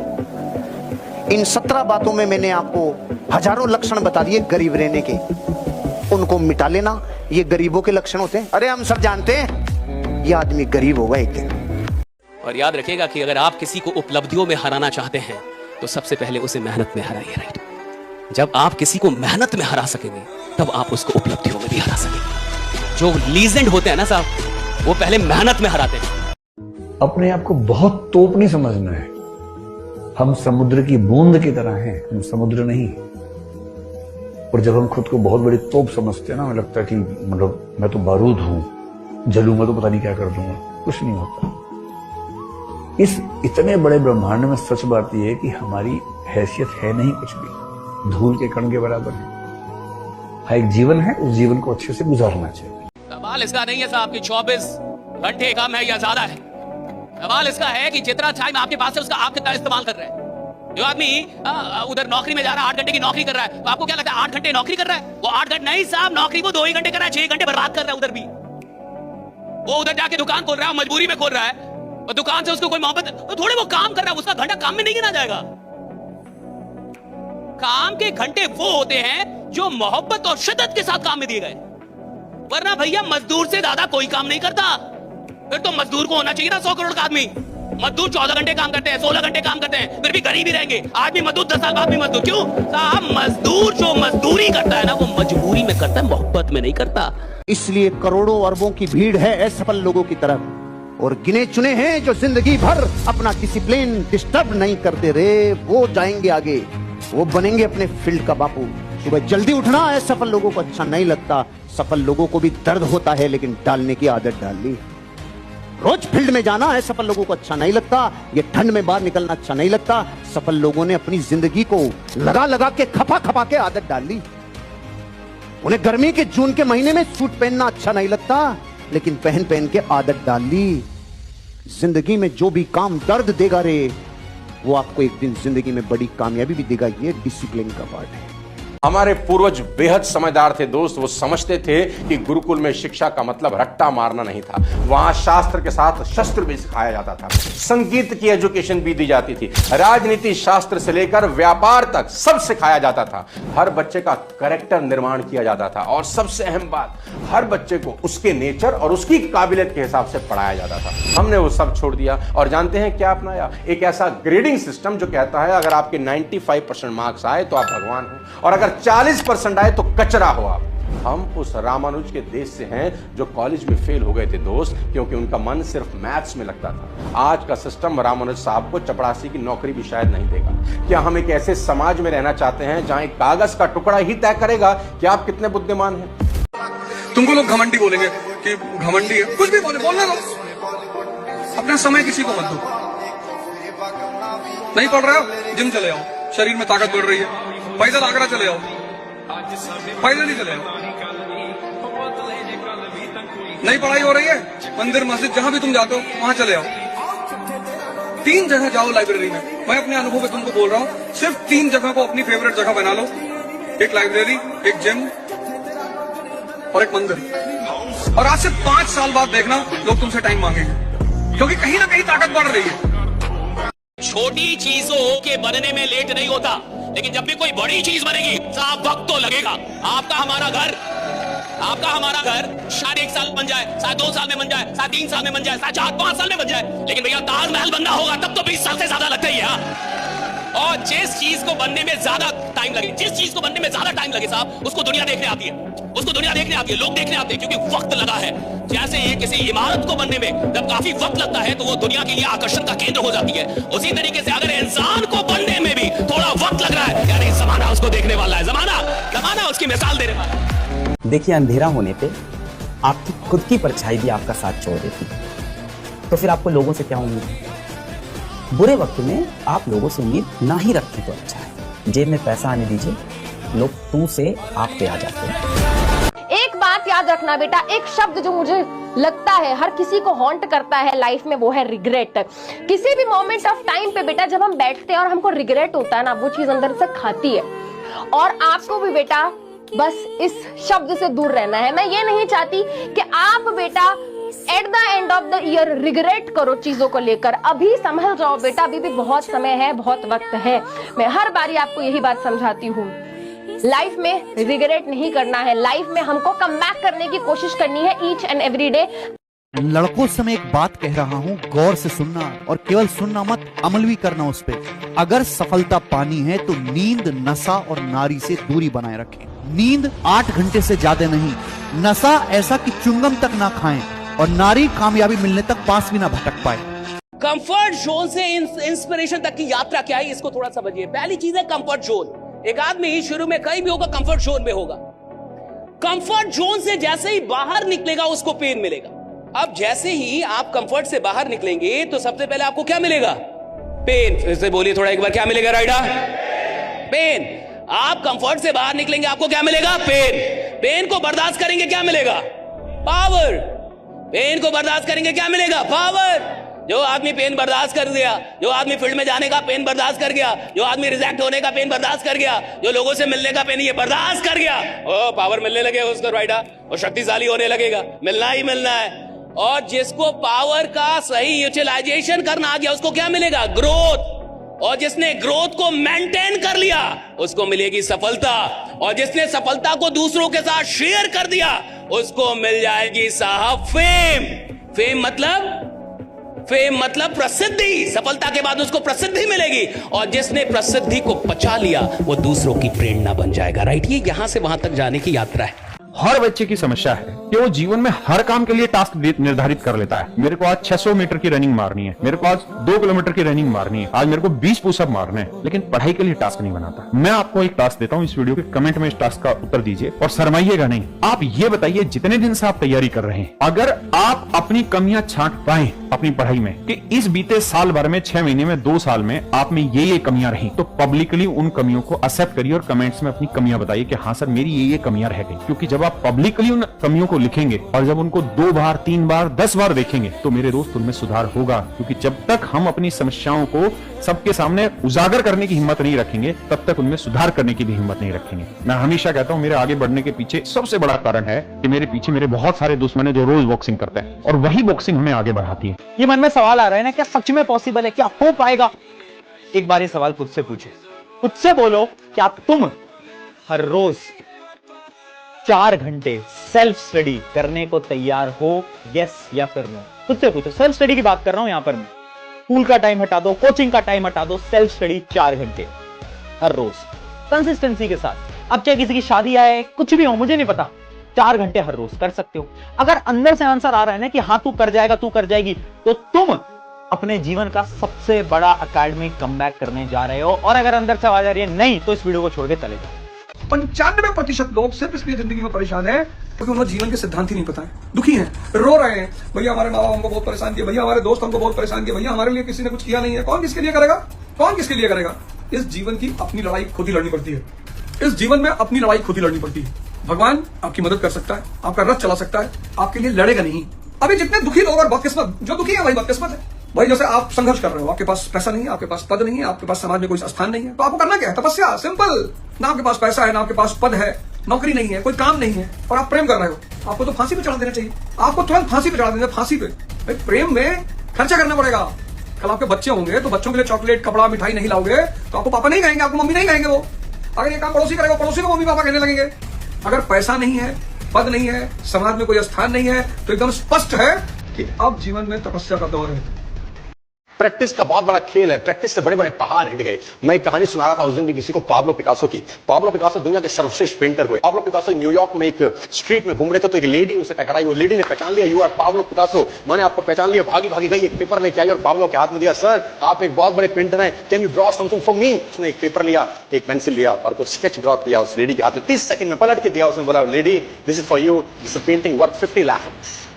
इन 17 बातों में मैंने आपको हजारों लक्षण बता दिए गरीब रहने के, उनको मिटा लेना। ये गरीबों के लक्षण होते हैं। अरे हम सब जानते हैं ये आदमी गरीब होगा एक दिन। और याद रखिएगा कि अगर आप किसी को उपलब्धियों में हराना चाहते हैं, तो सबसे पहले उसे मेहनत में हराइए। राइट? जब आप किसी को मेहनत में हरा सकेंगे, तब आप उसको उपलब्धियों में भी हरा सकेंगे। जो लीजेंड होते हैं ना साहब, वो पहले मेहनत में हराते हैं। अपने आप को बहुत तोप नहीं समझना है। हम समुद्र की बूंद की तरह हैं, हम समुद्र नहीं। और जब हम खुद को बहुत बड़ी तोप समझते हैं ना, हमें लगता है कि मतलब मैं तो बारूद हूं, जलूंगा तो पता नहीं क्या कर दूंगा। कुछ नहीं होता। इस इतने बड़े ब्रह्मांड में सच बात यह है कि हमारी हैसियत है नहीं कुछ भी, धूल के कण के बराबर है। हाँ, एक जीवन है, उस जीवन को अच्छे से गुजारना चाहिए। सवाल इसका नहीं है साहब कि 24 घंटे कम है या ज्यादा है। सवाल इसका है कि जितना टाइम आपके पास है उसका आप कितना इस्तेमाल कर रहे हैं। जो आदमी उधर नौकरी में जा रहा है, 8 घंटे की नौकरी कर रहा है, तो आपको क्या लगता है 8 घंटे नौकरी कर रहा है? वो 8 घंटे नहीं साहब, नौकरी वो 2 ही घंटे कर रहा है, 6 घंटे बर्बाद कर रहा है उधर भी। वो उधर जाके दुकान खोल रहा है, मजबूरी में खोल रहा है, और दुकान से उसको कोई मोहब्बत, तो थोड़े वो काम कर रहा है, उसका घंटा काम में नहीं गिना जाएगा। काम के घंटे वो होते हैं जो मोहब्बत और शिद्दत के साथ काम में दिए गए। वरना भैया मजदूर से ज्यादा कोई काम नहीं करता। फिर तो मजदूर को होना चाहिए ना 100 करोड़ का आदमी। मजदूर 14 घंटे काम करते हैं, 16 घंटे काम करते हैं, फिर भी गरीब ही रहेंगे। आज भी मजदूर, 10 साल बाद भी मजदूर। क्यों साहब? मजदूर जो मजदूरी करता है ना, वो मजबूरी में करता है, मोहब्बत में नहीं करता। इसलिए करोड़ों अरबों की भीड़ है असफल लोगों की तरफ, और गिने चुने हैं जो जिंदगी भर अपना डिसिप्लिन डिस्टर्ब नहीं करते रहे, वो जाएंगे आगे, वो बनेंगे अपने फील्ड का बापू। सुबह जल्दी उठना असफल लोगों को अच्छा नहीं लगता। सफल लोगों को भी दर्द होता है, लेकिन डालने की आदत डाल ली। रोज फील्ड में जाना है सफल लोगों को अच्छा नहीं लगता। ये ठंड में बाहर निकलना अच्छा नहीं लगता। सफल लोगों ने अपनी जिंदगी को लगा लगा के खपा खपा के आदत डाल ली। उन्हें गर्मी के जून के महीने में सूट पहनना अच्छा नहीं लगता, लेकिन पहन पहन के आदत डाल ली। जिंदगी में जो भी काम दर्द देगा रे, वो आपको एक दिन जिंदगी में बड़ी कामयाबी भी देगा। ये डिसिप्लिन का पार्ट है। हमारे पूर्वज बेहद समझदार थे दोस्त। वो समझते थे कि गुरुकुल में शिक्षा का मतलब रट्टा मारना नहीं था। वहां शास्त्र के साथ शस्त्र भी सिखाया जाता था, संगीत की एजुकेशन भी दी जाती थी, राजनीति शास्त्र से लेकर व्यापार तक सब सिखाया जाता था। हर बच्चे का कैरेक्टर निर्माण किया जाता था, और सबसे अहम बात, हर बच्चे को उसके नेचर और उसकी काबिलियत के हिसाब से पढ़ाया जाता था। हमने वो सब छोड़ दिया और जानते हैं क्या अपनाया? एक ऐसा ग्रेडिंग सिस्टम जो कहता है अगर आपके 95% मार्क्स आए तो आप भगवान हो, और अगर 40% आए तो कचरा हो आप। हम उस रामानुज के देश से हैं जो कॉलेज में फेल हो गए थे दोस्त, क्योंकि उनका मन सिर्फ मैथ्स में लगता था। आज का सिस्टम रामानुज साहब को चपरासी की नौकरी भी शायद नहीं देगा। क्या हम एक ऐसे समाज में रहना चाहते हैं जहां एक कागज का टुकड़ा ही तय करेगा कि आप कितने बुद्धिमान हैं? तुमको लोग घमंडी बोलेंगे कि घमंडी है, कुछ भी बोलने दो, अपना समय किसी को मत दो। नहीं पढ़ रहे हो, जिम चले आओ, शरीर में ताकत बढ़ रही है। पैदल आगरा चले आओ, पैदल ही चले आओ। नई पढ़ाई हो रही है, मंदिर मस्जिद जहां भी तुम जाते हो वहां चले आओ। 3 जगह जाओ लाइब्रेरी में। मैं अपने अनुभव में तुमको बोल रहा हूं, सिर्फ 3 जगह को अपनी फेवरेट जगह बना लो। एक लाइब्रेरी, एक जिम और एक मंदिर। और आज से 5 साल बाद देखना लोग तुमसे टाइम मांगेंगे, क्योंकि कहीं ना कहीं ताकत बढ़ रही है। छोटी चीजों के बनने में लेट नहीं होता, लेकिन जब भी कोई बड़ी चीज बनेगी साहब वक्त तो लगेगा। आपका हमारा घर शायद 1 साल बन जाए, शायद 2 साल में बन जाए, शायद 3 साल में बन जाए, शायद 4-5 साल में बन जाए, लेकिन भैया ताजमहल बनना होगा तब तो 20 साल से ज्यादा लगता ही है। और जिस चीज को बनने में ज्यादा टाइम लगे साहब, उसको दुनिया देखने आती है, लोग देखने आते हैं, क्योंकि वक्त लगा है। जैसे ये किसी इमारत को बनने में जब काफी वक्त लगता है तो वो दुनिया के लिए आकर्षण का केंद्र हो जाती है। उसी तरीके से अगर इंसान को बनने में भी थोड़ा वक्त लग रहा है, यानी जमाना उसको देखने वाला है, जमाना उसकी मिसाल देने वाला है। देखिए, अंधेरा होने पे आपकी खुद की परछाई भी आपका साथ छोड़ देती है, तो फिर आपको लोगों से क्या उम्मीद है? बुरे वक्त में आप लोगों से उम्मीद ना ही रखें तो अच्छा है। जेब में पैसा आने दीजिए, लोग तू से आप पे आ जाते हैं। एक बात याद रखना बेटा, एक शब्द जो मुझे लगता है हर किसी को हॉन्ट करता है लाइफ में, वो है रिग्रेट। किसी भी मोमेंट ऑफ टाइम पे बेटा जब हम बैठते हैं और हमको रिग्रेट होता है ना, वो चीज अंदर से खाती है। और आपको भी बेटा बस इस शब्द से दूर रहना है। मैं ये नहीं चाहती कि आप बेटा at the end of the year regret करो चीजों को लेकर। अभी संभल जाओ बेटा, अभी भी बहुत समय है, बहुत वक्त है। मैं हर बारी आपको यही बात समझाती हूँ, लाइफ में रिग्रेट नहीं करना है, लाइफ में हमको कम बैक करने की कोशिश करनी है ईच एंड एवरी डे। लड़कों से मैं एक बात कह रहा हूँ, गौर से सुनना, और केवल सुनना मत, अमल भी करना उस पे। अगर सफलता पानी है तो नींद, नशा और नारी से दूरी बनाए रखें। नींद 8 घंटे से ज्यादा नहीं, नशा ऐसा कि चुंगम तक ना खाएं, और नारी कामयाबी मिलने तक पास भी ना भटक पाए। कंफर्ट जोन से इंस्पिरेशन तक की यात्रा क्या है, इसको थोड़ा समझिए। पहली चीज है कंफर्ट जोन। एक आदमी शुरू में कहीं भी होगा, कंफर्ट जोन में होगा। कंफर्ट जोन से जैसे ही बाहर निकलेगा उसको पेन मिलेगा। अब जैसे ही आप कंफर्ट से बाहर निकलेंगे तो सबसे पहले आपको क्या मिलेगा? पेन। फिर से बोलिए थोड़ा एक बार, क्या मिलेगा राइडा? पेन। आप कंफर्ट से बाहर निकलेंगे, आपको क्या मिलेगा? पेन। पेन को बर्दाश्त करेंगे, क्या मिलेगा? पावर। पेन को बर्दाश्त करेंगे, क्या मिलेगा? पावर। जो आदमी पेन बर्दाश्त कर दिया, जो आदमी फील्ड में जाने का पेन बर्दाश्त कर गया, जो आदमी रिजेक्ट होने का पेन बर्दाश्त कर गया, जो लोगों से मिलने का पेन ये बर्दाश्त कर गया, ओ पावर मिलने लगेगा उसको राइडा, और शक्तिशाली होने लगेगा। मिलना ही मिलना है। और जिसको पावर का सही यूटिलाइजेशन करना आ गया उसको क्या मिलेगा? ग्रोथ। और जिसने ग्रोथ को मेंटेन कर लिया उसको मिलेगी सफलता। और जिसने सफलता को दूसरों के साथ शेयर कर दिया उसको मिल जाएगी साहब फेम। फेम मतलब प्रसिद्धि। सफलता के बाद उसको प्रसिद्धि मिलेगी। और जिसने प्रसिद्धि को पचा लिया वो दूसरों की प्रेरणा बन जाएगा। राइट, ये यहां से वहां तक जाने की यात्रा है। हर बच्चे की समस्या है कि वो जीवन में हर काम के लिए टास्क निर्धारित कर लेता है। मेरे को आज 600 मीटर की रनिंग मारनी है, मेरे को आज 2 किलोमीटर की रनिंग मारनी है, आज मेरे को 20 पुशअप मारने हैं, लेकिन पढ़ाई के लिए टास्क नहीं बनाता। मैं आपको एक टास्क देता हूं, इस वीडियो के कमेंट में इस टास्क का उत्तर दीजिए और शर्माइएगा नहीं। आप ये बताइए, जितने दिन से आप तैयारी कर रहे हैं, अगर आप अपनी कमियां छांट पाए अपनी पढ़ाई में कि इस बीते साल भर में, 6 महीने में, 2 साल में आप में ये कमियां रही, तो पब्लिकली उन कमियों को एक्सेप्ट करिए और कमेंट्स में अपनी कमियां बताइए कि हाँ सर मेरी ये कमियां रह गई। क्योंकि जब आप पब्लिकली उन कमियों को लिखेंगे और जब उनको 2 बार, 3 बार, 10 बार देखेंगे तो मेरे दोस्त उनमें सुधार होगा। क्योंकि जब तक हम अपनी समस्याओं को सबके सामने उजागर करने की हिम्मत नहीं रखेंगे तब तक उनमें सुधार करने की भी हिम्मत नहीं रखेंगे। मैं हमेशा कहता हूं मेरे आगे बढ़ने के पीछे सबसे बड़ा कारण है कि मेरे पीछे मेरे बहुत सारे दुश्मन है जो रोज बॉक्सिंग करते हैं और वही बॉक्सिंग हमें आगे बढ़ाती है। ये मन में सवाल आ रहा है ना, क्या सच में पॉसिबल है? क्या हो पाएगा? एक बार ये सवाल खुद से पूछे, खुद से बोलो, क्या तुम हर रोज 4 घंटे सेल्फ स्टडी करने को तैयार हो? यस या फिर नो? खुद से पूछो। सेल्फ स्टडी की बात कर रहा हूं यहां पर मैं। स्कूल का टाइम हटा दो, कोचिंग का टाइम हटा दो, सेल्फ स्टडी 4 घंटे हर रोज कंसिस्टेंसी के साथ। अब चाहे किसी की शादी आए, कुछ भी हो, मुझे नहीं पता, 4 घंटे हर रोज कर सकते हो। अगर अंदर से आंसर आ रहा है ना कि हाँ तू कर जाएगा, तू कर जाएगी, तो तुम अपने जीवन का सबसे बड़ा अकेडमिक कमबैक करने जा रहे हो। और अगर अंदर से आवाज आ रही है नहीं, तो इस वीडियो को छोड़ के चले जाओ। 95% लोग सिर्फ इसलिए जिंदगी में परेशान है क्योंकि उन्हें जीवन के सिद्धांत ही नहीं पता है, दुखी हैं, रो रहे हैं। भैया हमारे माँ बाप हमको बहुत परेशान किया, भैया हमारे दोस्त हमको बहुत परेशान किया, भैया हमारे लिए किसी ने कुछ किया नहीं है। कौन किसके लिए करेगा? कौन किसके लिए करेगा? इस जीवन की अपनी लड़ाई खुद ही लड़नी पड़ती है। इस जीवन में अपनी लड़ाई खुद ही लड़नी पड़ती है। भगवान आपकी मदद कर सकता है, आपका रथ चला सकता है, आपके लिए लड़ेगा नहीं। अभी जितने दुखी लोग और बदकिस्मत, जो दुखी है वही बदकिस्मत है भाई। जैसे आप संघर्ष कर रहे हो, आपके पास पैसा नहीं है, आपके पास पद नहीं है, आपके पास समाज में कोई स्थान नहीं है, तो आपको करना क्या है? तपस्या। सिंपल। ना आपके पास पैसा है, ना आपके पास पद है, नौकरी नहीं है, कोई काम नहीं है, और आप प्रेम कर रहे हो, आपको तो फांसी पे चढ़ा देना चाहिए। आपको तुरंत फांसी पे चढ़ा देना, फांसी पे। भाई प्रेम में खर्चा करना पड़ेगा। कल आपके बच्चे होंगे तो बच्चों के लिए चॉकलेट, कपड़ा, मिठाई नहीं लाओगे तो आपको पापा नहीं कहेंगे, आपको मम्मी नहीं कहेंगे। वो अगर ये काम पड़ोसी करेगा, पड़ोसी को मम्मी पापा कहने लगेंगे। अगर पैसा नहीं है, पद नहीं है, समाज में कोई स्थान नहीं है, तो एकदम स्पष्ट है कि अब जीवन में तपस्या का दौर है। प्रैक्टिस का बहुत बड़ा खेल है। प्रैक्टिस से बड़े बड़े पहाड़ हिट गए। मैं एक कहानी सुना रहा था उस दिन भी किसी को, पाब्लो पिकासो की। पाब्लो पिकासो दुनिया के सर्वश्रेष्ठ पेंटर हुए। पाब्लो पिकासो न्यूयॉर्क में एक स्ट्रीट में घूम रहे थे तो एक लेडी उनसे टकराई। वो लेडी ने पहचान लिया, यू आर पाब्लो पिकासो, मैंने आपको पहचान लिया। भागी भागी गई, एक पेपर लेके आई और पाब्लो के हाथ में दिया। सर आप एक बहुत बड़े पेंटर हैं, can you draw something for me? उसने एक पेपर लिया, एक पेंसिल लिया और कुछ स्केच ड्रॉ किया उस लेडी के हाथ में। 30 सेकंड में पलट के दिया। उसने बोला, lady this is for you, this is painting worth 50 lakh.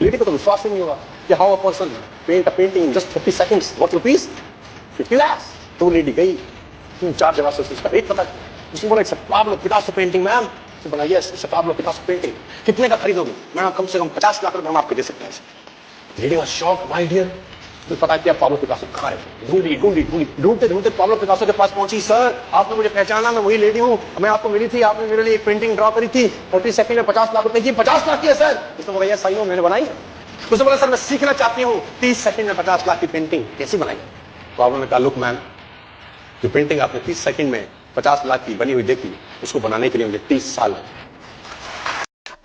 Lady को तो विश्वास ही नहीं हुआ कि how a person paint a painting in just 50 seconds, what rupees 50 lakh. तो लेडी गई 3-4 जगह से उसका रेट पता। उसने बोला, it's a Pablo Picasso painting ma'am. उसने बोला, yes it's a Pablo Picasso painting. कितने का खरीदोगे? मैडम कम से कम 50 लाख रुपए हम आपको दे सकते हैं। Lady was shocked, my dear. तो पता किया पाब्लो पिकासो कहाँ है। ढूंढते ढूंढते पाब्लो पिकासो के पास पहुंची। सर आपने मुझे पहचाना, मैं वही लेडी हूँ, मैं आपको मिली थी, आपने मेरे लिए एक पेंटिंग ड्रॉ करी थी, 30 सेकंड में 50 लाख रुपए की। 50 लाख की है सर? उसने बोला, यस सही हो, मैंने बनाई। उसने बोला, सर मैं सीखना चाहती हूँ 30 सेकंड में 50 लाख की पेंटिंग कैसे बनाई? पाब्लो ने कहा, लुक मैम, जो पेंटिंग आपने 30 सेकंड में 50 लाख की बनी हुई देखी, उसको बनाने के लिए मुझे 30 साल।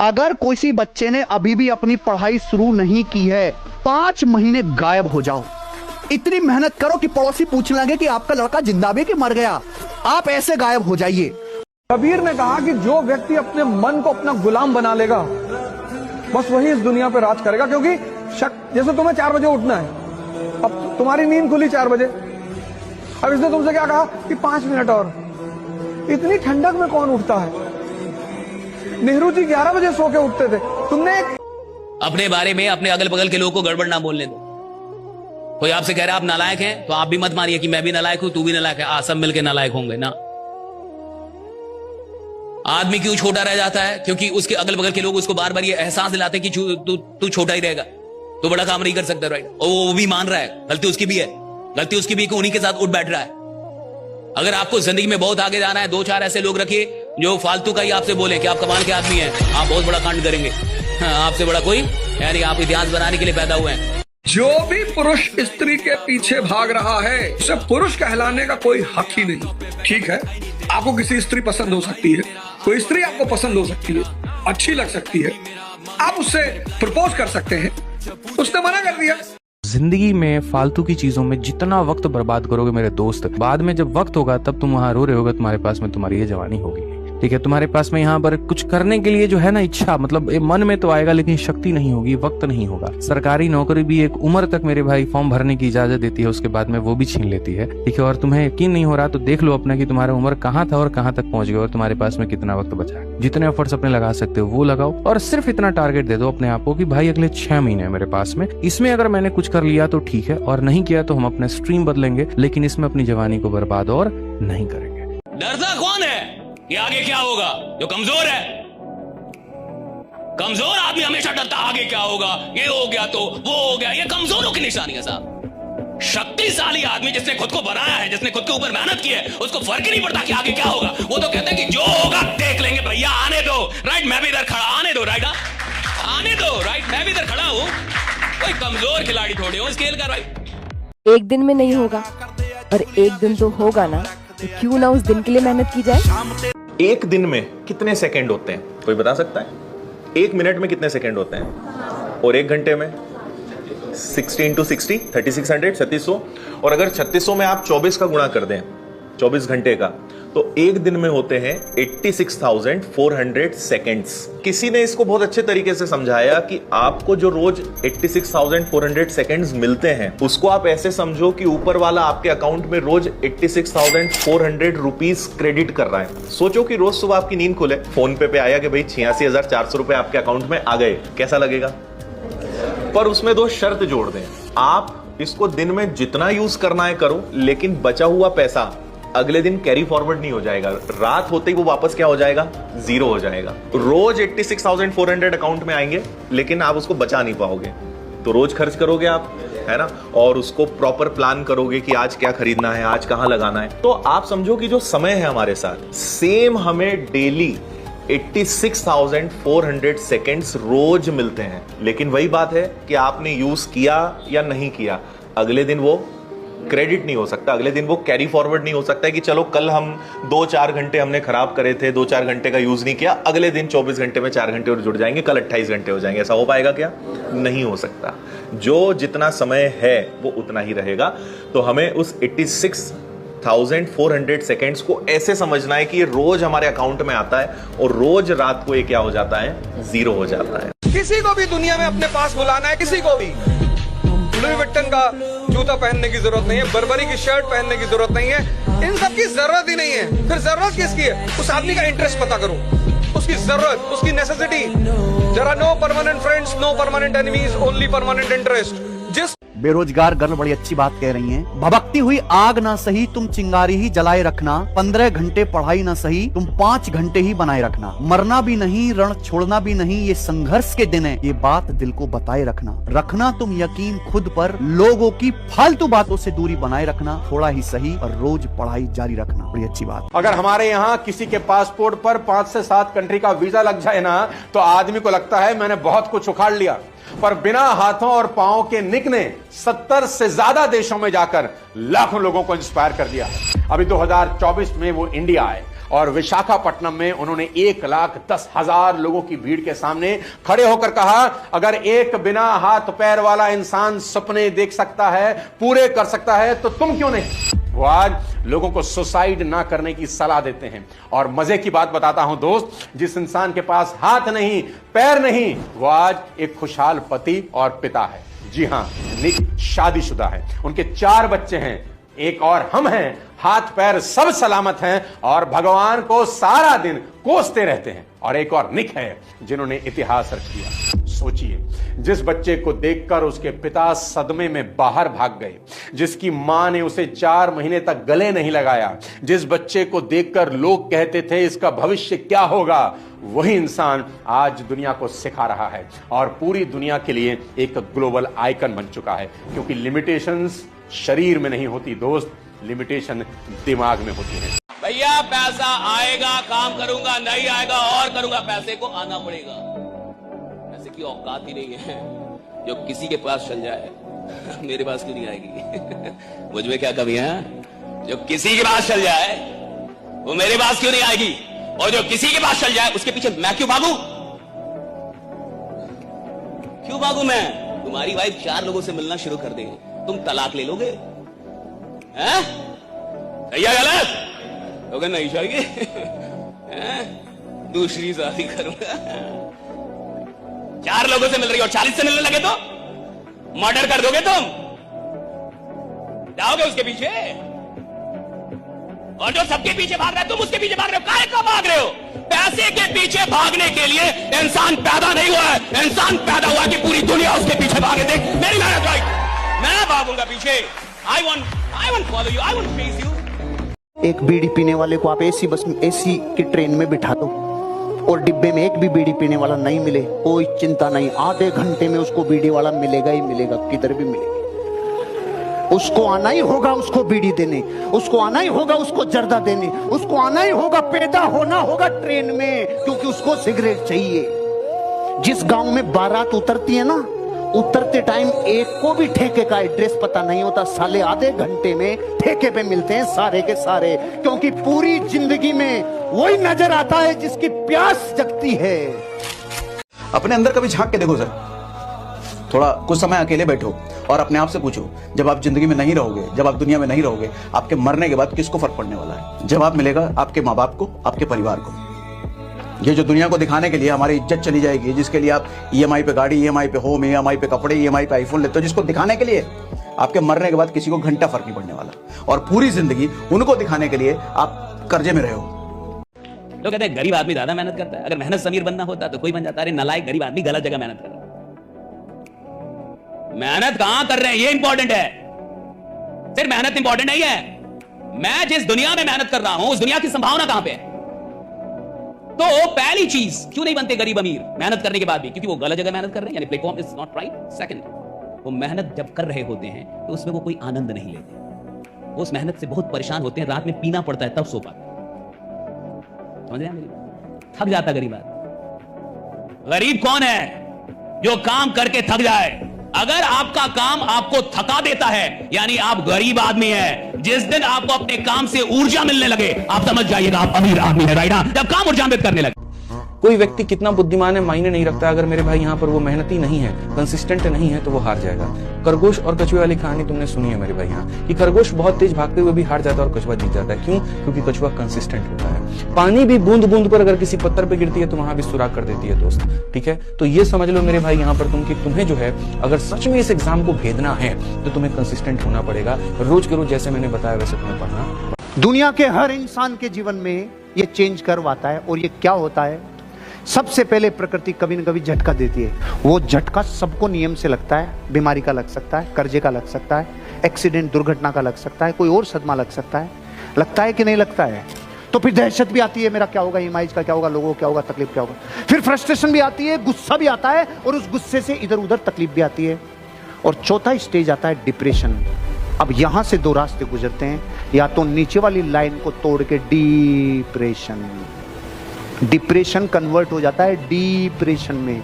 अगर किसी बच्चे ने अभी भी अपनी पढ़ाई शुरू नहीं की है, 5 महीने गायब हो जाओ। इतनी मेहनत करो कि पड़ोसी पूछने लगे कि आपका लड़का जिंदा भी कि मर गया। आप ऐसे गायब हो जाइए। कबीर ने कहा कि जो व्यक्ति अपने मन को अपना गुलाम बना लेगा, बस वही इस दुनिया पे राज करेगा। क्योंकि जैसे तुम्हें 4 बजे उठना है, अब तुम्हारी नींद खुली 4 बजे, अब इसने तुमसे क्या कहा कि 5 मिनट और। इतनी ठंडक में कौन उठता है? नेहरू जी 11 बजे सो के उठते थे। तुमने अपने बारे में अपने अगल बगल के लोगों को गड़बड़ ना बोलने दो। कोई आपसे कह रहा है आप नालायक हैं, तो आप भी मत मानिए कि मैं भी नालायक हूं, तू भी नालायक है, सब मिलके नालायक होंगे ना। आदमी क्यों छोटा रह जाता है? क्योंकि उसके अगल बगल के लोग उसको बार बार ये एहसास दिलाते हैं कि तू छोटा ही रहेगा, तो बड़ा काम नहीं कर सकता, राइट? और वो भी मान रहा है, गलती उसकी भी है, गलती उसकी भी कि उन्हीं के साथ उठ बैठ रहा है। अगर आपको जिंदगी में बहुत आगे जाना है, 2-4 ऐसे लोग रखिए जो फालतू का ही आपसे बोले कि आप कमाल के आदमी हैं, आप बहुत बड़ा कांड करेंगे। आपसे बड़ा कोई यानी आप इतिहास बनाने के लिए पैदा हुए हैं। जो भी पुरुष स्त्री के पीछे भाग रहा है, उसे पुरुष कहलाने का कोई हक ही नहीं। ठीक है, आपको किसी स्त्री पसंद हो सकती है, कोई स्त्री आपको पसंद हो सकती है, अच्छी लग सकती है, आप उससे प्रपोज कर सकते हैं, उसने मना कर दिया। जिंदगी में फालतू की चीजों में जितना वक्त बर्बाद करोगे मेरे दोस्त, बाद में जब वक्त होगा तब तुम वहां रो रहे होगे, तुम्हारे पास में तुम्हारी ये जवानी होगी। ठीक है, तुम्हारे पास में यहाँ पर कुछ करने के लिए जो है ना इच्छा, मतलब मन में तो आएगा लेकिन शक्ति नहीं होगी, वक्त नहीं होगा। सरकारी नौकरी भी एक उम्र तक मेरे भाई फॉर्म भरने की इजाजत देती है, उसके बाद में वो भी छीन लेती है। ठीक है, और तुम्हें यकीन नहीं हो रहा तो देख लो अपना कि तुम्हारा उम्र कहाँ था और कहाँ तक पहुंच गया और तुम्हारे पास में कितना वक्त बचा है। जितने एफर्ट्स अपने लगा सकते हो वो लगाओ, और सिर्फ इतना टारगेट दे दो अपने आप को कि भाई अगले 6 महीने मेरे पास में, इसमें अगर मैंने कुछ कर लिया तो ठीक है, और नहीं किया तो हम अपने स्ट्रीम बदलेंगे, लेकिन इसमें अपनी जवानी को बर्बाद और नहीं करेंगे। डरता कौन है कि आगे क्या होगा? जो कमजोर है। कमजोर आदमी हमेशा डरता आगे क्या होगा, ये हो गया तो वो हो गया। ये कमजोरों की निशानी है साहब। शक्तिशाली आदमी जिसने खुद को बनाया है, जिसने खुद के ऊपर मेहनत की है, उसको फर्क ही नहीं पड़ता कि आगे क्या होगा। वो तो कहते हैं कि जो होगा देख लेंगे भैया, आने दो, राइट? मैं भी इधर खड़ा, आने दो, राइट? आने दो, राइट? मैं भी इधर खड़ा हूं, कोई कमजोर खिलाड़ी थोड़ी हूं स्केल का, राइट? एक दिन में नहीं होगा, और एक दिन तो होगा ना, तो क्यों ना उस दिन के लिए मेहनत की जाए। एक दिन में कितने सेकंड होते हैं, कोई बता सकता है? 1 मिनट में कितने सेकंड होते हैं? और 1 घंटे में 60 × 60 3600 3600। और अगर 3600 में आप 24 का गुणा कर दें, 24 घंटे का, तो एक दिन में होते हैं 86,400 सेकेंड्स। किसी ने इसको बहुत अच्छे तरीके से समझाया कि आपको जो रोज 86,400 सेकेंड्स मिलते हैं, उसको आप ऐसे समझो कि ऊपर वाला आपके अकाउंट में रोज 86,400 रुपीज क्रेडिट कर रहा है। सोचो कि रोज सुबह आपकी नींद खुले, फोन पे आया कि भाई 86,400 रुपए आपके अकाउंट में आ गए, कैसा लगेगा? पर उसमें 2 शर्त जोड़ दें। आप इसको दिन में जितना यूज करना है करो, लेकिन बचा हुआ पैसा अगले दिन कैरी फॉरवर्ड नहीं हो जाएगा, रात होते ही वो वापस क्या हो जाएगा? 0 हो जाएगा। रोज 86,400 अकाउंट में आएंगे, लेकिन आप उसको बचा नहीं पाओगे, तो रोज खर्च करोगे आप, है ना? और उसको प्रॉपर प्लान करोगे कि आज क्या खरीदना है, आज कहां लगाना है। तो आप समझो कि जो समय है हमारे साथ, सेम हमें डेली 86,400 सेकेंड्स रोज मिलते हैं, लेकिन वही बात है कि आपने यूज किया या नहीं किया, अगले दिन वो क्रेडिट नहीं हो सकता, अगले दिन वो कैरी फॉरवर्ड नहीं हो सकता है कि चलो कल हम 2-4 घंटे हमने खराब करे थे, 2-4 घंटे का यूज नहीं किया, अगले दिन 24 घंटे में 4 घंटे और जुड़ जाएंगे, कल 28 घंटे हो जाएंगे। ऐसा हो पाएगा क्या? नहीं हो सकता। जो जितना समय है वो उतना ही रहेगा। तो हमें उस 86,400 सेकेंड्स को ऐसे समझना है कि ये रोज हमारे अकाउंट में आता है और रोज रात को ये क्या हो जाता है? 0 हो जाता है। किसी को भी दुनिया में अपने पास बुलाना है, किसी को भी लुई विट्टन का जूता पहनने की जरूरत नहीं है, बर्बरी की शर्ट पहनने की जरूरत नहीं है, इन सब की जरूरत ही नहीं है। फिर जरूरत किसकी है? उस आदमी का इंटरेस्ट पता करो, उसकी जरूरत, उसकी necessity. There are no permanent friends, no permanent enemies, only permanent interest. जिस बेरोजगार गर्ल बड़ी अच्छी बात कह रही हैं। भभकती हुई आग ना सही तुम चिंगारी ही जलाए रखना, 15 घंटे पढ़ाई ना सही तुम 5 घंटे ही बनाए रखना, मरना भी नहीं रण छोड़ना भी नहीं, ये संघर्ष के दिन है, ये बात दिल को बताए रखना, रखना तुम यकीन खुद पर, लोगों की फालतू बातों से दूरी बनाए रखना, थोड़ा ही सही और रोज पढ़ाई जारी रखना। बड़ी अच्छी बात। अगर हमारे यहाँ किसी के पासपोर्ट पर 5 से 7 कंट्री का वीजा लग जाए ना, तो आदमी को लगता है मैंने बहुत कुछ उखाड़ लिया, पर बिना हाथों और पांवों के निक ने 70 से ज्यादा देशों में जाकर लाखों लोगों को इंस्पायर कर दिया। अभी 2024 में वो इंडिया आए और विशाखापट्टनम में उन्होंने 1,10,000 लोगों की भीड़ के सामने खड़े होकर कहा, अगर एक बिना हाथ पैर वाला इंसान सपने देख सकता है, पूरे कर सकता है, तो तुम क्यों नहीं। वो आज लोगों को सुसाइड ना करने की सलाह देते हैं। और मजे की बात बताता हूं दोस्त, जिस इंसान के पास हाथ नहीं पैर नहीं, वो आज एक खुशहाल पति और पिता है। जी हां, निक शादीशुदा है, उनके 4 बच्चे हैं, एक और हम हैं, हाथ पैर सब सलामत हैं और भगवान को सारा दिन कोसते रहते हैं। और एक और निक है जिन्होंने इतिहास रच दिया। सोचिए, जिस बच्चे को देखकर उसके पिता सदमे में बाहर भाग गए, जिसकी मां ने उसे 4 महीने तक गले नहीं लगाया, जिस बच्चे को देखकर लोग कहते थे इसका भविष्य क्या होगा, वही इंसान आज दुनिया को सिखा रहा है और पूरी दुनिया के लिए एक ग्लोबल आइकन बन चुका है। क्योंकि लिमिटेशंस शरीर में नहीं होती दोस्त, लिमिटेशन दिमाग में होती है। भैया पैसा आएगा, काम करूंगा, नहीं आएगा और करूंगा, पैसे को आना पड़ेगा। पैसे की औकात ही नहीं है जो किसी के पास चल जाए मेरे पास क्यों नहीं आएगी मुझ में क्या कमी है? जो किसी के पास चल जाए वो मेरे पास क्यों नहीं आएगी, और जो किसी के पास चल जाए उसके पीछे मैं क्यों भागूं? क्यों भागूं मैं? तुम्हारी वाइफ 4 लोगों से मिलना शुरू कर दे, तुम तलाक ले लोगे? हैं? सही है गलत? लोगे नहीं चाहिए दूसरी शादी करूंगा। 4 लोगों से मिल रही हो और 40 से मिलने लगे तो मर्डर कर दोगे तुम, जाओगे उसके पीछे। और जो सबके पीछे भाग रहा है तुम उसके पीछे भाग रहे हो। काहे का भाग रहे हो? पैसे के पीछे भागने के लिए इंसान पैदा नहीं हुआ है, इंसान पैदा हुआ कि पूरी दुनिया उसके पीछे भागे। देख मेरी मेहनत राइट, मैं भागूंगा पीछे। I won't follow you, I won't face you। एक बीड़ी पीने वाले को आप एसी बस में, एसी की ट्रेन में बिठा दो और डिब्बे में एक भी बीड़ी पीने वाला नहीं मिले, कोई चिंता नहीं, आधे घंटे में उसको बीड़ी वाला मिलेगा ही मिलेगा, किधर भी मिलेगा। उसको आना ही होगा उसको बीड़ी देने, उसको आना ही होगा उसको जर्दा देने, उसको आना ही होगा, पैदा होना होगा ट्रेन में, क्योंकि उसको सिगरेट चाहिए। जिस गांव में बारात उतरती है ना, उतरते टाइम एक को भी ठेके का एड्रेस पता नहीं होता, साले आधे घंटे में ठेके पे मिलते हैं सारे के सारे, क्योंकि पूरी जिंदगी में वही नजर आता है जिसकी प्यास जगती है। अपने अंदर कभी झांक के देखो सर, थोड़ा कुछ समय अकेले बैठो और अपने आप से पूछो, जब आप जिंदगी में नहीं रहोगे, जब आप दुनिया में नहीं रहोगे, आपके मरने के बाद किसको फर्क पड़ने वाला है? जवाब मिलेगा आपके माँ बाप को, आपके परिवार को। ये जो दुनिया को दिखाने के लिए हमारी इज्जत चली जाएगी, जिसके लिए आप ईएमआई पे गाड़ी, ईएमआई पे होम, ईएमआई पे कपड़े, ईएमआई पे आईफोन लेते हो, जिसको दिखाने के लिए आपके मरने के बाद किसी को घंटा फर्क नहीं पड़ने वाला। और पूरी जिंदगी उनको दिखाने के लिए आप कर्जे में रहे हो। लोग कहते हैं गरीब आदमी ज्यादा मेहनत करता है। अगर मेहनत समीर बनना होता तो कोई बन जाता। अरे नालायक गरीब आदमी गलत जगह मेहनत कर रहा है। मेहनत कहां कर रहे हैं ये इंपॉर्टेंट है, सिर्फ मेहनत इंपॉर्टेंट नहीं है। मैं जिस दुनिया में मेहनत कर रहा हूं उस दुनिया की संभावना कहां पे है? तो पहली चीज, क्यों नहीं बनते गरीब अमीर मेहनत करने के बाद भी? क्योंकि वो गलत जगह मेहनत कर रहे हैं, यानी platform is not right. Second, वो मेहनत जब कर रहे होते हैं तो उसमें वो कोई आनंद नहीं लेते, वो उस मेहनत से बहुत परेशान होते हैं, रात में पीना पड़ता है तब सो पाते। समझ रहे हैं मेरी बात? थक जाता गरीब आदमी। गरीब कौन है? जो काम करके थक जाए। अगर आपका काम आपको थका देता है यानी आप गरीब आदमी हैं। जिस दिन आपको अपने काम से ऊर्जा मिलने लगे आप समझ जाइएगा आप अमीर आदमी है, राइट? जब काम ऊर्जान्वित करने लगे। कोई व्यक्ति कितना बुद्धिमान है मायने नहीं रखता, अगर मेरे भाई यहाँ पर वो मेहनती नहीं है, कंसिस्टेंट नहीं है तो वो हार जाएगा। खरगोश और कछुए वाली कहानी तुमने सुनी है मेरे भाई यहाँ, कि खरगोश बहुत तेज भागते हुए भी हार जाता है और कछुआ जीत जाता है। क्यों? क्योंकि कछुआ कंसिस्टेंट होता है। पानी भी बूंद बूंद पर अगर किसी पत्थर पर गिरती है तो वहां भी सुराख कर देती है दोस्त, ठीक है? तो ये समझ लो मेरे भाई यहाँ पर तुम कि तुम्हें जो है अगर सच में इस एग्जाम को भेदना है तो तुम्हें कंसिस्टेंट होना पड़ेगा। रोज के रोज जैसे मैंने बताया वैसे तुम्हें पढ़ना। दुनिया के हर इंसान के जीवन में ये चेंज करवाता है। और ये क्या होता है? सबसे पहले प्रकृति कभी न कभी झटका देती है। वो झटका सबको नियम से लगता है, बीमारी का लग सकता है, कर्जे का लग सकता है, एक्सीडेंट दुर्घटना का लग सकता है, कोई और सदमा लग सकता है। लगता है कि नहीं लगता है? तो फिर दहशत भी आती है, मेरा क्या होगा, इमेज का क्या होगा, लोगों को क्या होगा, तकलीफ क्या होगा। फिर फ्रस्ट्रेशन भी आती है, गुस्सा भी आता है और उस गुस्से से इधर उधर तकलीफ भी आती है। और चौथा स्टेज आता है डिप्रेशन। अब यहां से 2 रास्ते गुजरते हैं, या तो नीचे वाली लाइन को तोड़ के डिप्रेशन कन्वर्ट हो जाता है डिप्रेशन में,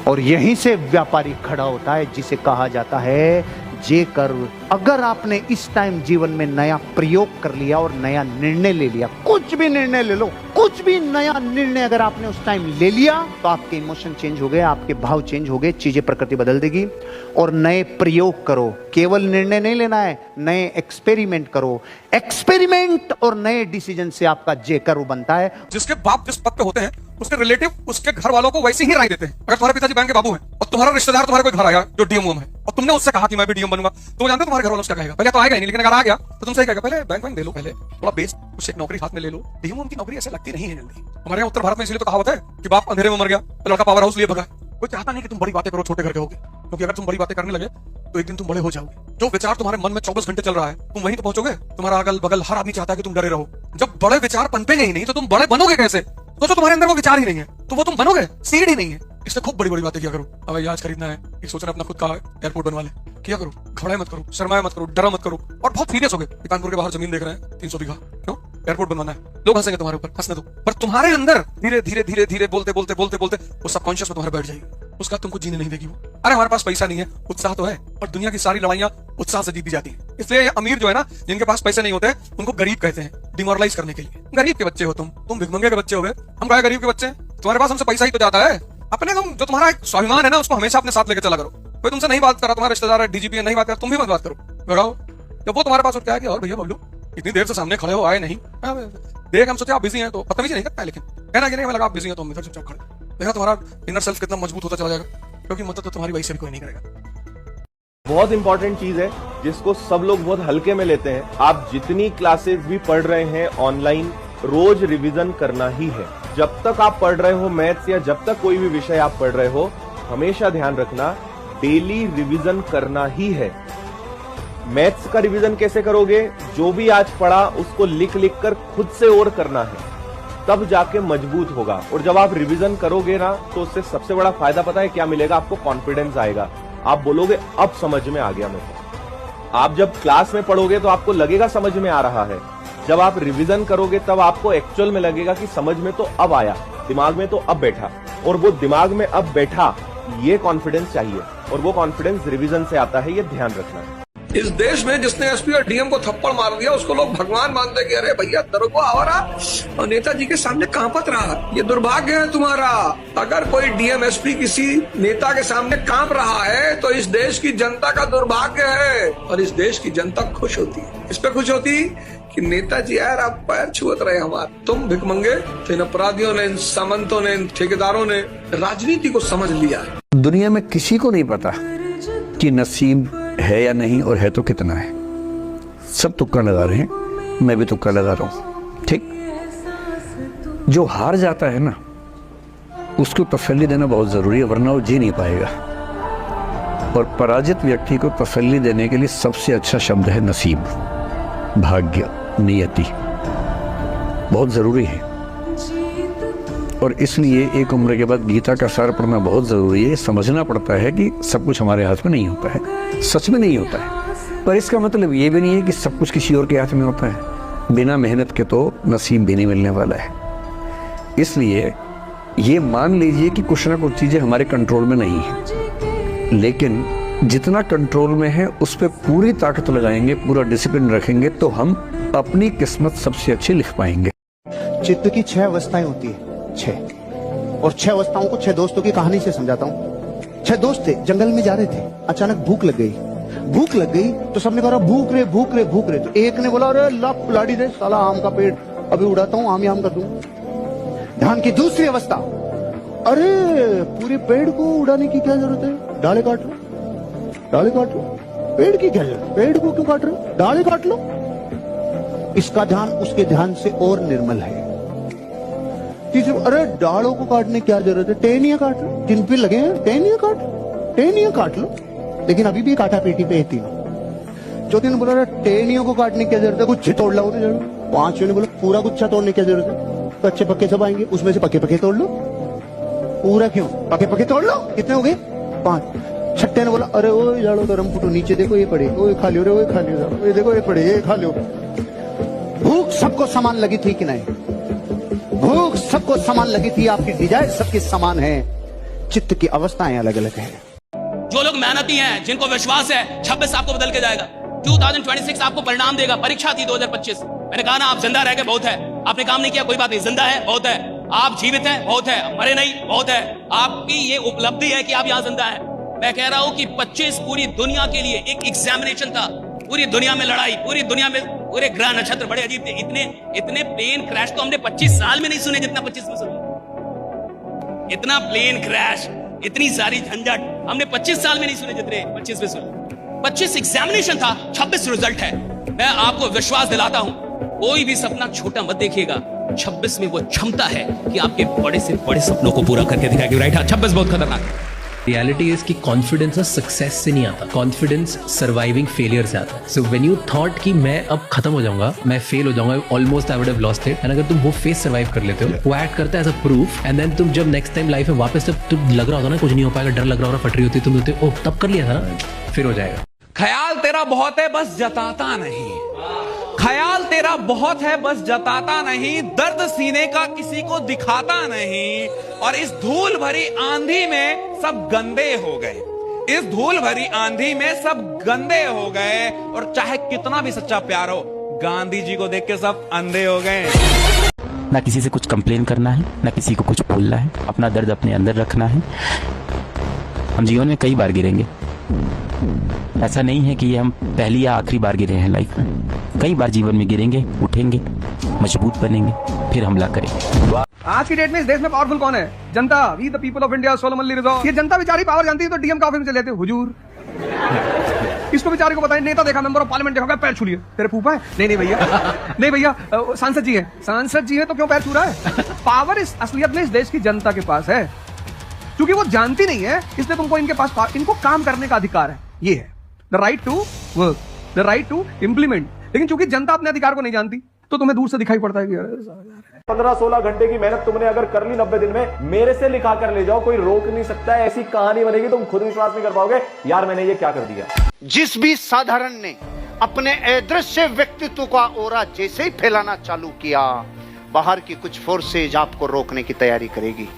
और यहीं से व्यापारी खड़ा होता है जिसे कहा जाता है जे कर्व। अगर आपने इस टाइम जीवन में नया प्रयोग कर लिया और नया निर्णय ले लिया, कुछ भी निर्णय ले लो, कुछ भी नया निर्णय अगर आपने उस टाइम ले लिया तो आपके इमोशन चेंज हो गए, आपके भाव चेंज हो गए, चीजें प्रकृति बदल देगी। और नए प्रयोग करो, केवल निर्णय नहीं लेना है, नए एक्सपेरिमेंट करो। एक्सपेरिमेंट और नए डिसीजन से आपका जे कर्व बनता है। जिसके बाप जिस पद पे होते हैं उसके रिलेटिव उसके घर वालों को वैसे ही राय देते हैं। अगर तुम्हारे पिताजी बैंक के बाबू हैं और तुम्हारा रिश्तेदार तुम्हारे कोई घर आया जो डीएम है और तुमने उससे कहा कि मैं भी डीएम बनूंगा, तो वो जानते हो तुम्हारे घर वालों से क्या कहेगा? पहले तो आएगा ही नहीं, लेकिन अगर आ गया तो तुमसे कहेगा पहले बैंक दे लो, पहले थोड़ा बेस कुछ एक नौकरी हाथ में ले लो। डीएम की नौकरी ऐसे लगती नहीं है जल्दी। हमारे यहाँ उत्तर भारत में इसलिए तो कहावत है कि बाप अंधेरे में मर गया तो लड़का पावर हाउस लिए भगा। कोई चाहता नहीं कि तुम बड़ी बातें करो, छोटे घर के होगे, क्योंकि अगर तुम बड़ी बातें करने लगे तो एक दिन तुम बड़े हो जाओगे। जो विचार तुम्हारे मन में 24 घंटे चल रहा है तुम वहीं तो पहुंचोगे। तुम्हारा अगल बगल हर आदमी चाहता है कि तुम डरे रहो। जब बड़े विचार पनपेंगे ही नहीं तो तुम बड़े बनोगे कैसे? सोचो तुम्हारे अंदर वो विचार ही नहीं है तो वो तुम बनोगे, सीड ही नहीं है। इसलिए खूब बड़ी बड़ी बातें किया करो। हवाई जहाज खरीदना है, एक सोचना अपना खुद का एयरपोर्ट बनवा ले, किया करो। घबराए मत करो, शर्माए मत करो, डरा मत करो और बहुत सीरियस हो गए। कानपुर के बाहर जमीन देख रहे हैं 300 बीघा, क्यों? एयरपोर्ट बनवाना है। लोग हंसेंगे तुम्हारे ऊपर, हंसने दो, पर तुम्हारे अंदर धीरे धीरे धीरे धीरे बोलते बोलते बोलते बोलते वो सबकॉन्शियस में तुम्हारे बैठ जाएगी। उसका तुमको जीने नहीं देगी वो। अरे हमारे पास पैसा नहीं है, उत्साह तो है, और दुनिया की सारी लड़ाइयां उत्साह से जीती जाती है। इसलिए अमीर जो है ना, जिनके पास पैसे नहीं होते उनको गरीब कहते हैं, डिमोरलाइज करने के लिए। गरीब के बच्चे हो तुम भिखमंगे के बच्चे हो गए। हम कहे गरीब के बच्चे, तुम्हारे पास हमसे पैसा ही तो जाता है। अपने तुम जो तुम्हारा एक स्वाभिमान है ना उसको हमेशा अपने साथ लेकर चला करो। कोई तुमसे नहीं बात कर रहा, तुम्हारा रिश्तेदार है, डीजीपी है, नहीं बात कर, तुम भी मत बात करो, लगाओ। जब वो तुम्हारे पास उठ के आया कि और भैया बबलू इतनी देर से सामने खड़े हो, आए नहीं, देख हम सोचे आप बिजी हैं तो बदतमीजी नहीं करता है, लेकिन कहना कि नहीं हमें लगा आप बिजी हैं तो हम इधर चुपचाप खड़े। देखा तुम्हारा इनर सेल्फ कितना मजबूत होता चला जाएगा, क्योंकि मदद तो तुम्हारी वही से भी कोई नहीं करेगा। बहुत इंपॉर्टेंट चीज है जिसको सब लोग बहुत हल्के में लेते हैं। आप जितनी क्लासेस भी पढ़ रहे हैं ऑनलाइन, रोज रिवीजन करना ही है। जब तक आप पढ़ रहे हो मैथ्स या जब तक कोई भी विषय आप पढ़ रहे हो, हमेशा ध्यान रखना डेली रिवीजन करना ही है। मैथ्स का रिवीजन कैसे करोगे? जो भी आज पढ़ा उसको लिख लिख कर खुद से और करना है, तब जाके मजबूत होगा। और जब आप रिवीजन करोगे ना तो उससे सबसे बड़ा फायदा पता है क्या मिलेगा? आपको कॉन्फिडेंस आएगा। आप बोलोगे अब समझ में आ गया मेरे को। आप जब क्लास में पढ़ोगे तो आपको लगेगा समझ में आ रहा है। जब आप रिवीजन करोगे तब आपको एक्चुअल में लगेगा कि समझ में तो अब आया, दिमाग में तो अब बैठा। और वो दिमाग में अब बैठा, ये कॉन्फिडेंस चाहिए, और वो कॉन्फिडेंस रिवीजन से आता है, ये ध्यान रखना। इस देश में जिसने एसपी और डीएम को थप्पड़ मार दिया उसको लोग भगवान मानते कि अरे भैया दरोगा आवारा और नेताजी के सामने कांपत रहा। ये दुर्भाग्य है तुम्हारा। अगर कोई डीएम एसपी किसी नेता के सामने कांप रहा है तो इस देश की जनता का दुर्भाग्य है, और इस देश की जनता खुश होती है। इस पे खुश होती कि नेताजी यार आप पैर छुअत रहे हमारे। तुम भिखमंगे, इन अपराधियों ने, इन सामंतों ने, इन ठेकेदारों ने राजनीति को समझ लिया है। दुनिया में किसी को नहीं पता कि नसीब है या नहीं, और है तो कितना है। सब तुक्का लगा रहे हैं, मैं भी तुक्का लगा रहा हूं। ठीक, जो हार जाता है ना उसको तसल्ली देना बहुत जरूरी है, वरना वो जी नहीं पाएगा। और पराजित व्यक्ति को तसल्ली देने के लिए सबसे अच्छा शब्द है नसीब, भाग्य, नियति। बहुत जरूरी है। और इसलिए एक उम्र के बाद गीता का सार पढ़ना बहुत जरूरी है। समझना पड़ता है कि सब कुछ हमारे हाथ में नहीं होता है, सच में नहीं होता है। पर इसका मतलब ये भी नहीं है कि सब कुछ किसी और के हाथ में होता है। बिना मेहनत के तो नसीब भी नहीं मिलने वाला है। इसलिए ये मान लीजिए कि कुछ ना कुछ चीजें हमारे कंट्रोल में नहीं है, लेकिन जितना कंट्रोल में है उस पर पूरी ताकत लगाएंगे, पूरा डिसिप्लिन रखेंगे, तो हम अपनी किस्मत सबसे अच्छी लिख पाएंगे। चित्त की 6 अवस्थाएं होती है, 6, और 6 अवस्थाओं को 6 दोस्तों की कहानी से समझाता हूँ। 6 दोस्त थे, जंगल में जा रहे थे, अचानक भूख लग गई। भूख लग गई तो सबने कहा भूख रे भूख रे भूख रे। तो एक ने बोला अरे ला लाड़ी दे साला, आम का पेड़ अभी उड़ाता हूँ, आम ही आम कर दूं। ध्यान की दूसरी अवस्था, अरे पूरे पेड़ को उड़ाने की क्या जरूरत है, डाले काट लो, डाले काट लो। पेड़ की क्या जरूरत, पेड़ को क्यों काट रहे हो, डाले काट लो। इसका ध्यान उसके ध्यान से और निर्मल है। तीसरे, अरे डालों को काटने की क्या जरूरत है, टहनियां काट लो, जिन पे लगे हैं टहनियां काट लो। लेकिन अभी भी काटा पेटी पे है तीनों। चौथे ने बोला टहनियों को काटने की क्या जरूरत है, गुच्छे तोड़ लो। 5वें ने बोला पूरा गुच्छा तोड़ने की क्या जरूरत है, कच्चे पक्के सब आएंगे, उसमें से पक्के पक्के तोड़ लो। पूरा क्यों, पक्के पक्के तोड़ लो। कितने हो गए, 5। 6ठे ने बोला अरे वो जाड़ो गरम फुटो, नीचे देखो ये पड़े, वो खा लियो रे, वो खा लियो, ये देखो ये पड़े, ये खा लियो। भूख सबको समान लगी थी कि नहीं, भूख सबको समान लगी थी, आपकी डिजायर सबकी समान है, चित्त की अवस्थाएं अलग अलग है। जो लोग मेहनती हैं, जिनको विश्वास है 26 आपको बदल के जाएगा, 2026 आपको परिणाम देगा। परीक्षा थी 2025, मैंने कहा ना आप जिंदा रह के बहुत है, आपने काम नहीं किया कोई बात नहीं, जिंदा है बहुत है, आप जीवित हैं बहुत है, मरे नहीं बहुत है, आपकी ये उपलब्धि है कि आप यहाँ जिंदा हैं। मैं कह रहा हूं कि 25 पूरी दुनिया के लिए एक एग्जामिनेशन था, पूरी दुनिया में लड़ाई, पूरी दुनिया में पूरे ग्रह नक्षत्र बड़े अजीब थे, इतने प्लेन क्रैश तो हमने 25 साल में नहीं सुने जितना 25 में सुने। इतना प्लेन क्रैश इतनी सारी झंझट हमने 25 साल में नहीं सुने जितने 25 में सुने। 25 एग्जामिनेशन था, 26 रिजल्ट है। मैं आपको विश्वास दिलाता हूं, कोई भी सपना छोटा मत देखिएगा। 26 में वो क्षमता है कि आपके बड़े से बड़े सपनों को पूरा करके दिखाएगी। राइट? हाँ, 26 बहुत खतरनाक है। रियलिटी इज कि कॉन्फिडेंस सक्सेस से नहीं आता, कॉन्फिडेंस सर्वाइविंग फेलियर से आता है। सो व्हेन यू थॉट कि मैं अब खत्म हो जाऊंगा, मैं फेल हो जाऊंगा, almost I would have lost it, and अगर तुम वो फेस सर्वाइव कर लेते हो, वो एक्ट करता है as a proof, and then तुम जब नेक्स्ट टाइम लाइफ में वापस जब तुम लग रहा होगा ना कुछ नहीं हो पाएगा, डर लग रहा होगा, फट रही होती, तुम होते ओ तब कर लिया था ना, फिर हो जाएगा। ख्याल तेरा बहुत है बस जताता नहीं, ख्याल तेरा बहुत है बस जताता नहीं, दर्द सीने का किसी को दिखाता नहीं, और इस धूल भरी आंधी में सब गंदे हो गए, इस धूल भरी आंधी में सब गंदे हो गए, और चाहे कितना भी सच्चा प्यार हो, गांधी जी को देख के सब अंधे हो गए। ना किसी से कुछ कंप्लेन करना है, ना किसी को कुछ बोलना है, अपना दर्द अपने अंदर रखना है। हम जीवन में कई बार गिरेंगे, ऐसा नहीं है कि ये हम पहली या आखिरी बार गिरे हैं लाइफ में। कई बार जीवन में गिरेंगे, उठेंगे, मजबूत बनेंगे, फिर हमला करेंगे। आज की डेट में इस देश में पावरफुल कौन है? जनता। We the people of India, Solomon resort. ये जनता बेचारी पावर जानती है तो डीएम का ऑफिस में चले जाते हुजूर। इसको बेचारे को बताए, नेता देखा, मेंबर ऑफ पार्लियामेंट देखा, पैर छू लिए। तेरे फूफा है? नहीं भैया, नहीं भैया, सांसद जी है। सांसद जी है तो क्यों पैर छू रहा है? पावर इस असलियत में इस देश की जनता के पास है, क्योंकि वो जानती नहीं है, इसलिए तुमको इनके पास इनको काम करने का अधिकार है। ये है the right to work, the right to implement. लेकिन चूंकि जनता अपने अधिकार को नहीं जानती, तो तुम्हें दूर से दिखाई पड़ता है कि 15-16 घंटे की मेहनत तुमने अगर कर ली 90 दिन में, मेरे से लिखा कर ले जाओ, कोई रोक नहीं सकता है। ऐसी कहानी बनेगी, तुम खुद विश्वास नहीं कर पाओगे यार मैंने ये क्या कर दिया। जिस भी साधारण ने अपने अदृश्य व्यक्तित्व का ओरा जैसे ही फैलाना चालू किया, बाहर की कुछ फोर्सेज आपको रोकने की तैयारी करेगी।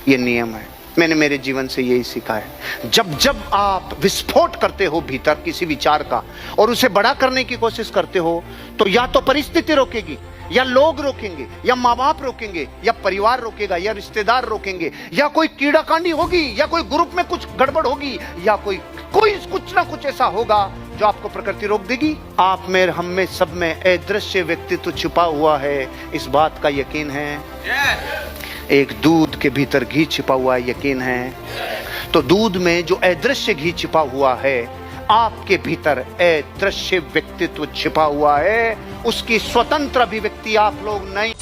ये नियम है, मैंने मेरे जीवन से यही सीखा है। जब जब आप विस्फोट करते हो भीतर किसी विचार का और उसे बड़ा करने की कोशिश करते हो, तो या तो परिस्थिति रोकेगी, या लोग रोकेंगे, या माँ बाप रोकेंगे, या परिवार रोकेगा, या रिश्तेदार रोकेंगे, या कोई कीड़ाकांडी होगी, या कोई ग्रुप में कुछ गड़बड़ होगी, या कोई कुछ ना कुछ ऐसा होगा जो आपको प्रकृति रोक देगी। आप में, हम में, सब में अदृश्य व्यक्तित्व छुपा हुआ है, इस बात का यकीन है। एक दूध के भीतर घी छिपा हुआ है, यकीन है। तो दूध में जो अदृश्य घी छिपा हुआ है, आपके भीतर अदृश्य व्यक्तित्व छिपा हुआ है, उसकी स्वतंत्र अभिव्यक्ति आप लोग नहीं।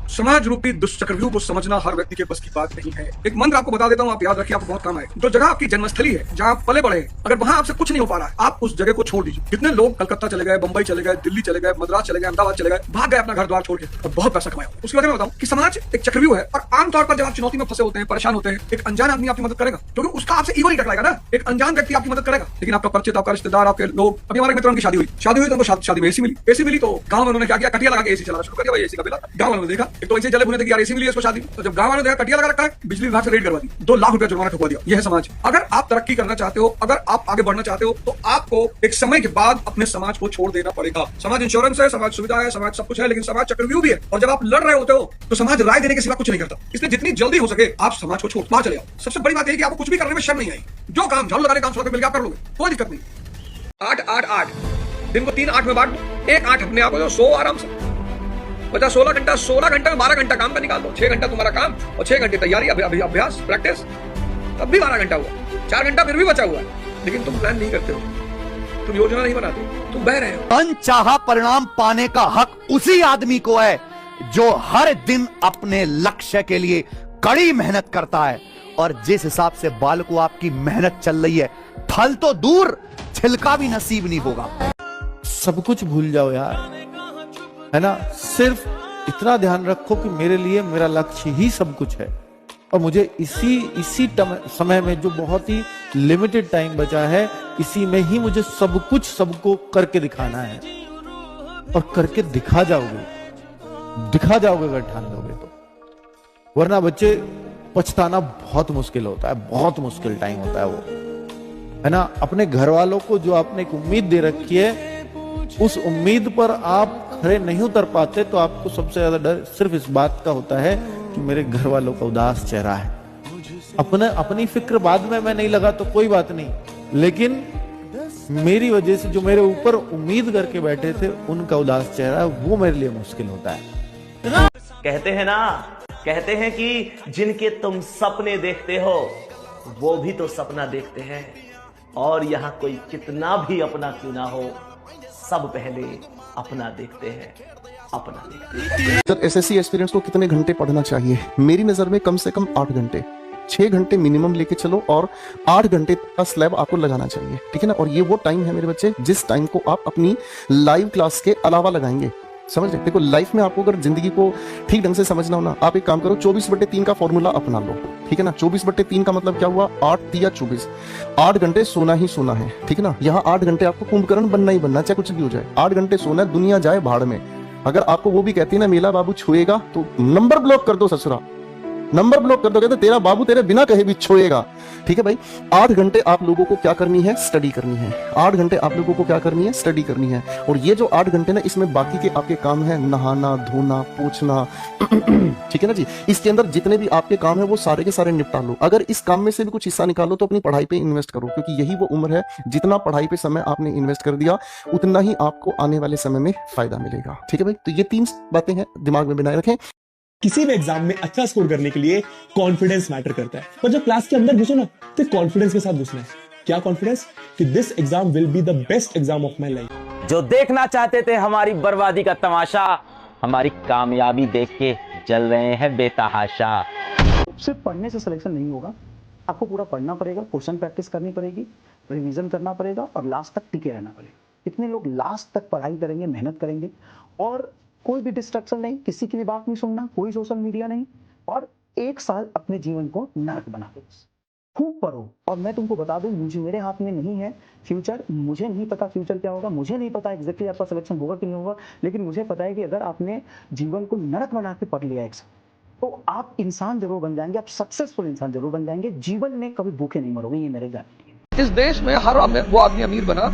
समाज रूपी दुष्चक्रव्यूह को समझना हर व्यक्ति के बस की बात नहीं है। एक मंत्र आपको बता देता हूँ, आप याद रखिए, आपको बहुत काम आए। जो जगह आपकी जन्मस्थली है, जहाँ आप पले बड़े, अगर वहाँ आपसे कुछ नहीं हो पा रहा है, आप उस जगह को छोड़ दीजिए। कितने लोग कलकत्ता चले गए, बंबई चले गए, दिल्ली चले गए, मद्रास चले गए, अहमदाबाद चले गए, भाग गए अपना घर द्वार छोड़ के और बहुत पैसा कमाया। उसकी वजह मैं बताऊँ कि समाज एक चक्रव्यूह है, और आमतौर पर जब आप चुनौती में फंसे होते हैं, परेशान होते हैं, एक अनजान आदमी आपकी मदद करेगा, क्योंकि उसका आपसे ईगो नहीं टकराएगा ना। एक अनजान व्यक्ति आपकी मदद करेगा, लेकिन आपका परिचित, आपका रिश्तेदार, आपके लोग। अभी हमारे मित्रों की शादी हुई तो उनको शादी में एसी मिली, तो गाँव में उन्होंने क्या किया, कटिया लगा के एसी चलाना शुरू कर दिया। एसी का बिल गाँव वालों ने देखा, एक तो ऐसे जले भुने थे कि यार एसी मिली है इसको शादी, तो जब गाँव वालों ने देखा कटिया लगा रखा है, बिजली विभाग से रेड करवा दी, 2 लाख रुपया जुर्माना ठुकवा दिया। यह है समाज। अगर आप तरक्की करना चाहते हो, अगर आप आगे बढ़ना चाहते हो, तो आपको एक समय के बाद अपने समाज को छोड़ देना पड़ेगा। समाज इंश्योरेंस है, समाज सुविधा है, समाज सब कुछ है, लेकिन समाज चक्रव्यूह भी है। और जब आप लड़ रहे होते हो तो समाज राय देने के सिवा कुछ नहीं करता। इसलिए जितनी जल्दी हो सके आप समाज को छोड़ बाहर चले आओ। सबसे बड़ी बात यह कि आपको कुछ भी करने में शर्म नहीं आई। जो काम झाड़ू लगाने काम सड़क मिल गया आप कर लोगे, कोई दिक्कत नहीं। 8-8-8 दिन को 3 8 में बांट दो, 1 8 अपने आप हो, 100 आराम से। बचा 16 घंटा, 16 घंटा में 12 घंटा काम का निकाल दो। 6 घंटा तुम्हारा काम और 6 घंटे तैयारी, अभ्यास, प्रैक्टिस, तब भी 12 घंटा हुआ। 4 घंटा फिर भी बचा हुआ है, लेकिन तुम प्लान नहीं करते हो, तुम योजना नहीं बनाते, तुम बह रहे हो। अनचाहा परिणाम पाने का हक उसी आदमी को है जो हर दिन अपने लक्ष्य के लिए कड़ी मेहनत करता है। और जिस हिसाब से बाल को आपकी मेहनत चल रही है, फल तो दूर, छिलका भी नसीब नहीं होगा। सब कुछ भूल जाओ यार, है ना। सिर्फ इतना ध्यान रखो कि मेरे लिए मेरा लक्ष्य ही सब कुछ है, और मुझे इसी समय में जो बहुत ही लिमिटेड टाइम बचा है, इसी में ही मुझे सब कुछ सबको करके दिखाना है। और करके दिखा जाओगे अगर ठान दोगे तो। वरना बच्चे पछताना बहुत मुश्किल होता है, बहुत मुश्किल टाइम होता है वो, है ना। अपने घर वालों को जो आपने एक उम्मीद दे रखी है, उस उम्मीद पर आप खड़े नहीं उतर पाते, तो आपको सबसे ज्यादा डर सिर्फ इस बात का होता है कि मेरे घर वालों का उदास चेहरा है। अपनी फिक्र बाद में मैं नहीं लगा तो कोई बात नहीं, लेकिन मेरी वजह से जो मेरे ऊपर उम्मीद करके बैठे थे, उनका उदास चेहरा, वो मेरे लिए मुश्किल होता है। कहते हैं कि जिनके तुम सपने देखते हो वो भी तो सपना देखते हैं, और यहाँ कोई कितना भी अपना क्यों ना हो, सब पहले अपना देखते हैं, अपना देखते हैं। सर एसएससी एस्पिरेंट्स को कितने घंटे पढ़ना चाहिए? मेरी नजर में कम से कम 8 घंटे, 6 घंटे मिनिमम लेके चलो, और 8 घंटे का स्लैब आपको लगाना चाहिए, ठीक है ना। और ये वो टाइम है मेरे बच्चे जिस टाइम को आप अपनी लाइव क्लास के अलावा लगाएंगे, समझ रहे? देखो लाइफ में आपको अगर जिंदगी को ठीक ढंग से समझना हो ना, आप एक काम करो, 24/3 का फॉर्मूला अपना लो, ठीक है ना। 24/3 का मतलब क्या हुआ? 8 या 24, 8 घंटे सोना ही सोना है, ठीक है ना। यहाँ 8 घंटे आपको कुंभकर्ण बनना ही बनना, चाहे कुछ भी हो जाए, 8 घंटे सोना है, दुनिया जाए भाड़ में। अगर आपको वो भी कहती है ना मेला बाबू छुएगा, तो नंबर ब्लॉक कर दो ससुरा, नंबर ब्लॉक कर दो, कहते तेरा बाबू तेरे बिना कहे भी छोएगा, ठीक है भाई। 8 घंटे आप लोगों को क्या करनी है? स्टडी करनी है। 8 घंटे आप लोगों को क्या करनी है? स्टडी करनी है। और ये जो 8 घंटे ना, इसमें बाकी के आपके काम है, नहाना, धोना, पोछना, ठीक है ना जी। इसके अंदर जितने भी आपके काम है वो सारे के सारे निपटा लो। अगर इस काम में से भी कुछ हिस्सा निकालो तो अपनी पढ़ाई पे इन्वेस्ट करो, क्योंकि यही वो उम्र है जितना पढ़ाई पे समय आपने इन्वेस्ट कर दिया उतना ही आपको आने वाले समय में फायदा मिलेगा, ठीक है भाई। तो ये 3 बातें हैं, दिमाग में बनाए रखें। किसी भी एग्जाम में अच्छा स्कोर करने के लिए कॉन्फिडेंस मैटर करता है, पर जब क्लास के अंदर घुसो ना तो कॉन्फिडेंस के साथ घुसना है। क्या कॉन्फिडेंस? कि this exam will be the best exam of my life. जो देखना चाहते थे हमारी बर्बादी का तमाशा, हमारी कामयाबी देख के जल रहे हैं बेतहाशा। सिर्फ पढ़ने से सिलेक्शन नहीं होगा, आपको पूरा पढ़ना पड़ेगा, क्वेश्चन प्रैक्टिस करनी पड़ेगी, रिवीजन करना पड़ेगा और लास्ट तक टिके रहना पड़ेगा। कितने लोग लास्ट तक पढ़ाई करेंगे, मेहनत करेंगे और कोई भी डिस्ट्रक्शन नहीं, किसी की भी बात नहीं सुनना, कोई सोशल मीडिया नहीं, और 1 साल अपने जीवन को नरक बना दो, खूब पढ़ो। और मैं तुमको बता दूं, मुझे मेरे हाथ में नहीं है फ्यूचर, मुझे नहीं पता फ्यूचर क्या होगा, मुझे नहीं पता एग्जैक्टली आपका सिलेक्शन होगा कि नहीं होगा, लेकिन मुझे पता है कि अगर आपने जीवन को नरक बना के पढ़ लिया एक साल, तो आप इंसान जरूर बन जाएंगे, आप सक्सेसफुल इंसान जरूर बन जाएंगे, जीवन में कभी भूखे नहीं मरोगे, ये मेरे गारंटी है। इस देश में हर वो आदमी अमीर बना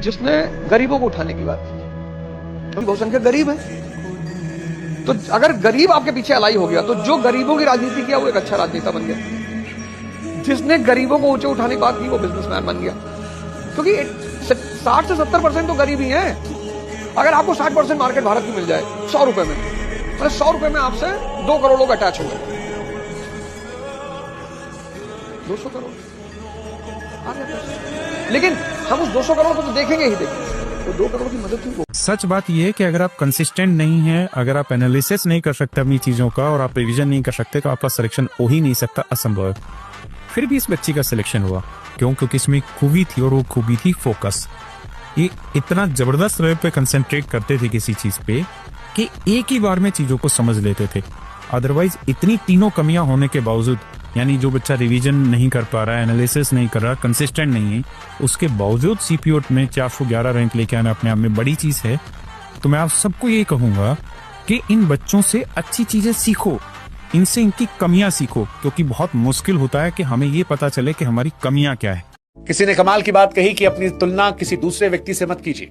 जिसने गरीबों को उठाने की बात की। बहुसंख्यक गरीब है, तो अगर गरीब आपके पीछे अलाई हो गया तो जो गरीबों की राजनीति किया वो एक अच्छा राजनेता बन गया। जिसने गरीबों को ऊंचे उठाने की बात की वो बिजनेसमैन बन गया, क्योंकि 60 से 70% तो गरीब ही हैं। अगर आपको 60% मार्केट भारत की मिल जाए 100 रुपए में, मतलब 100 रुपए में आपसे 2 करोड़ लोग अटैच हो गए, 200 करोड़ आ गया। लेकिन हम उस 200 करोड़ को तो देखेंगे ही देखेंगे, तो 2 करोड़ की मदद थी वो। सच बात यह है कि अगर आप कंसिस्टेंट नहीं हैं, अगर आप एनालिसिस नहीं कर सकते अपनी चीजों का और आप रिवीजन नहीं कर सकते, तो आपका सिलेक्शन हो ही नहीं सकता, असंभव है। फिर भी इस बच्ची का सिलेक्शन हुआ, क्यों? क्योंकि इसमें खूबी थी, और वो खूबी थी फोकस। ये इतना जबरदस्त लेवल पे कंसंट्रेट करते थे किसी चीज पे कि एक ही बार में चीजों को समझ लेते थे। अदरवाइज इतनी तीनों कमियां होने के बावजूद, यानी जो बच्चा रिवीजन नहीं कर पा रहा है, एनालिसिस नहीं कर रहा, कंसिस्टेंट नहीं है, उसके बावजूद सीपीओ में 411 रैंक लेके आना अपने आप में बड़ी चीज है। तो मैं आप सबको ये कहूंगा कि इन बच्चों से अच्छी चीजें सीखो, इनसे इनकी कमियां सीखो, क्योंकि बहुत मुश्किल होता है कि हमें ये पता चले कि हमारी कमियां क्या है। किसी ने कमाल की बात कही कि अपनी तुलना किसी दूसरे व्यक्ति से मत कीजिए।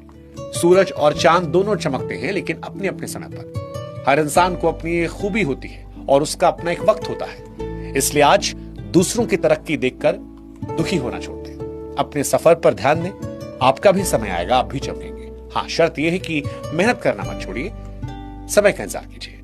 सूरज और चांद दोनों चमकते हैं, लेकिन अपने अपने समय पर। हर इंसान को अपनी एक खूबी होती है और उसका अपना एक वक्त होता है। इसलिए आज दूसरों की तरक्की देखकर दुखी होना छोड़ दें, अपने सफर पर ध्यान दें। आपका भी समय आएगा, आप भी चमकेंगे। हाँ, शर्त यह है कि मेहनत करना मत छोड़िए, समय का इंतजार कीजिए।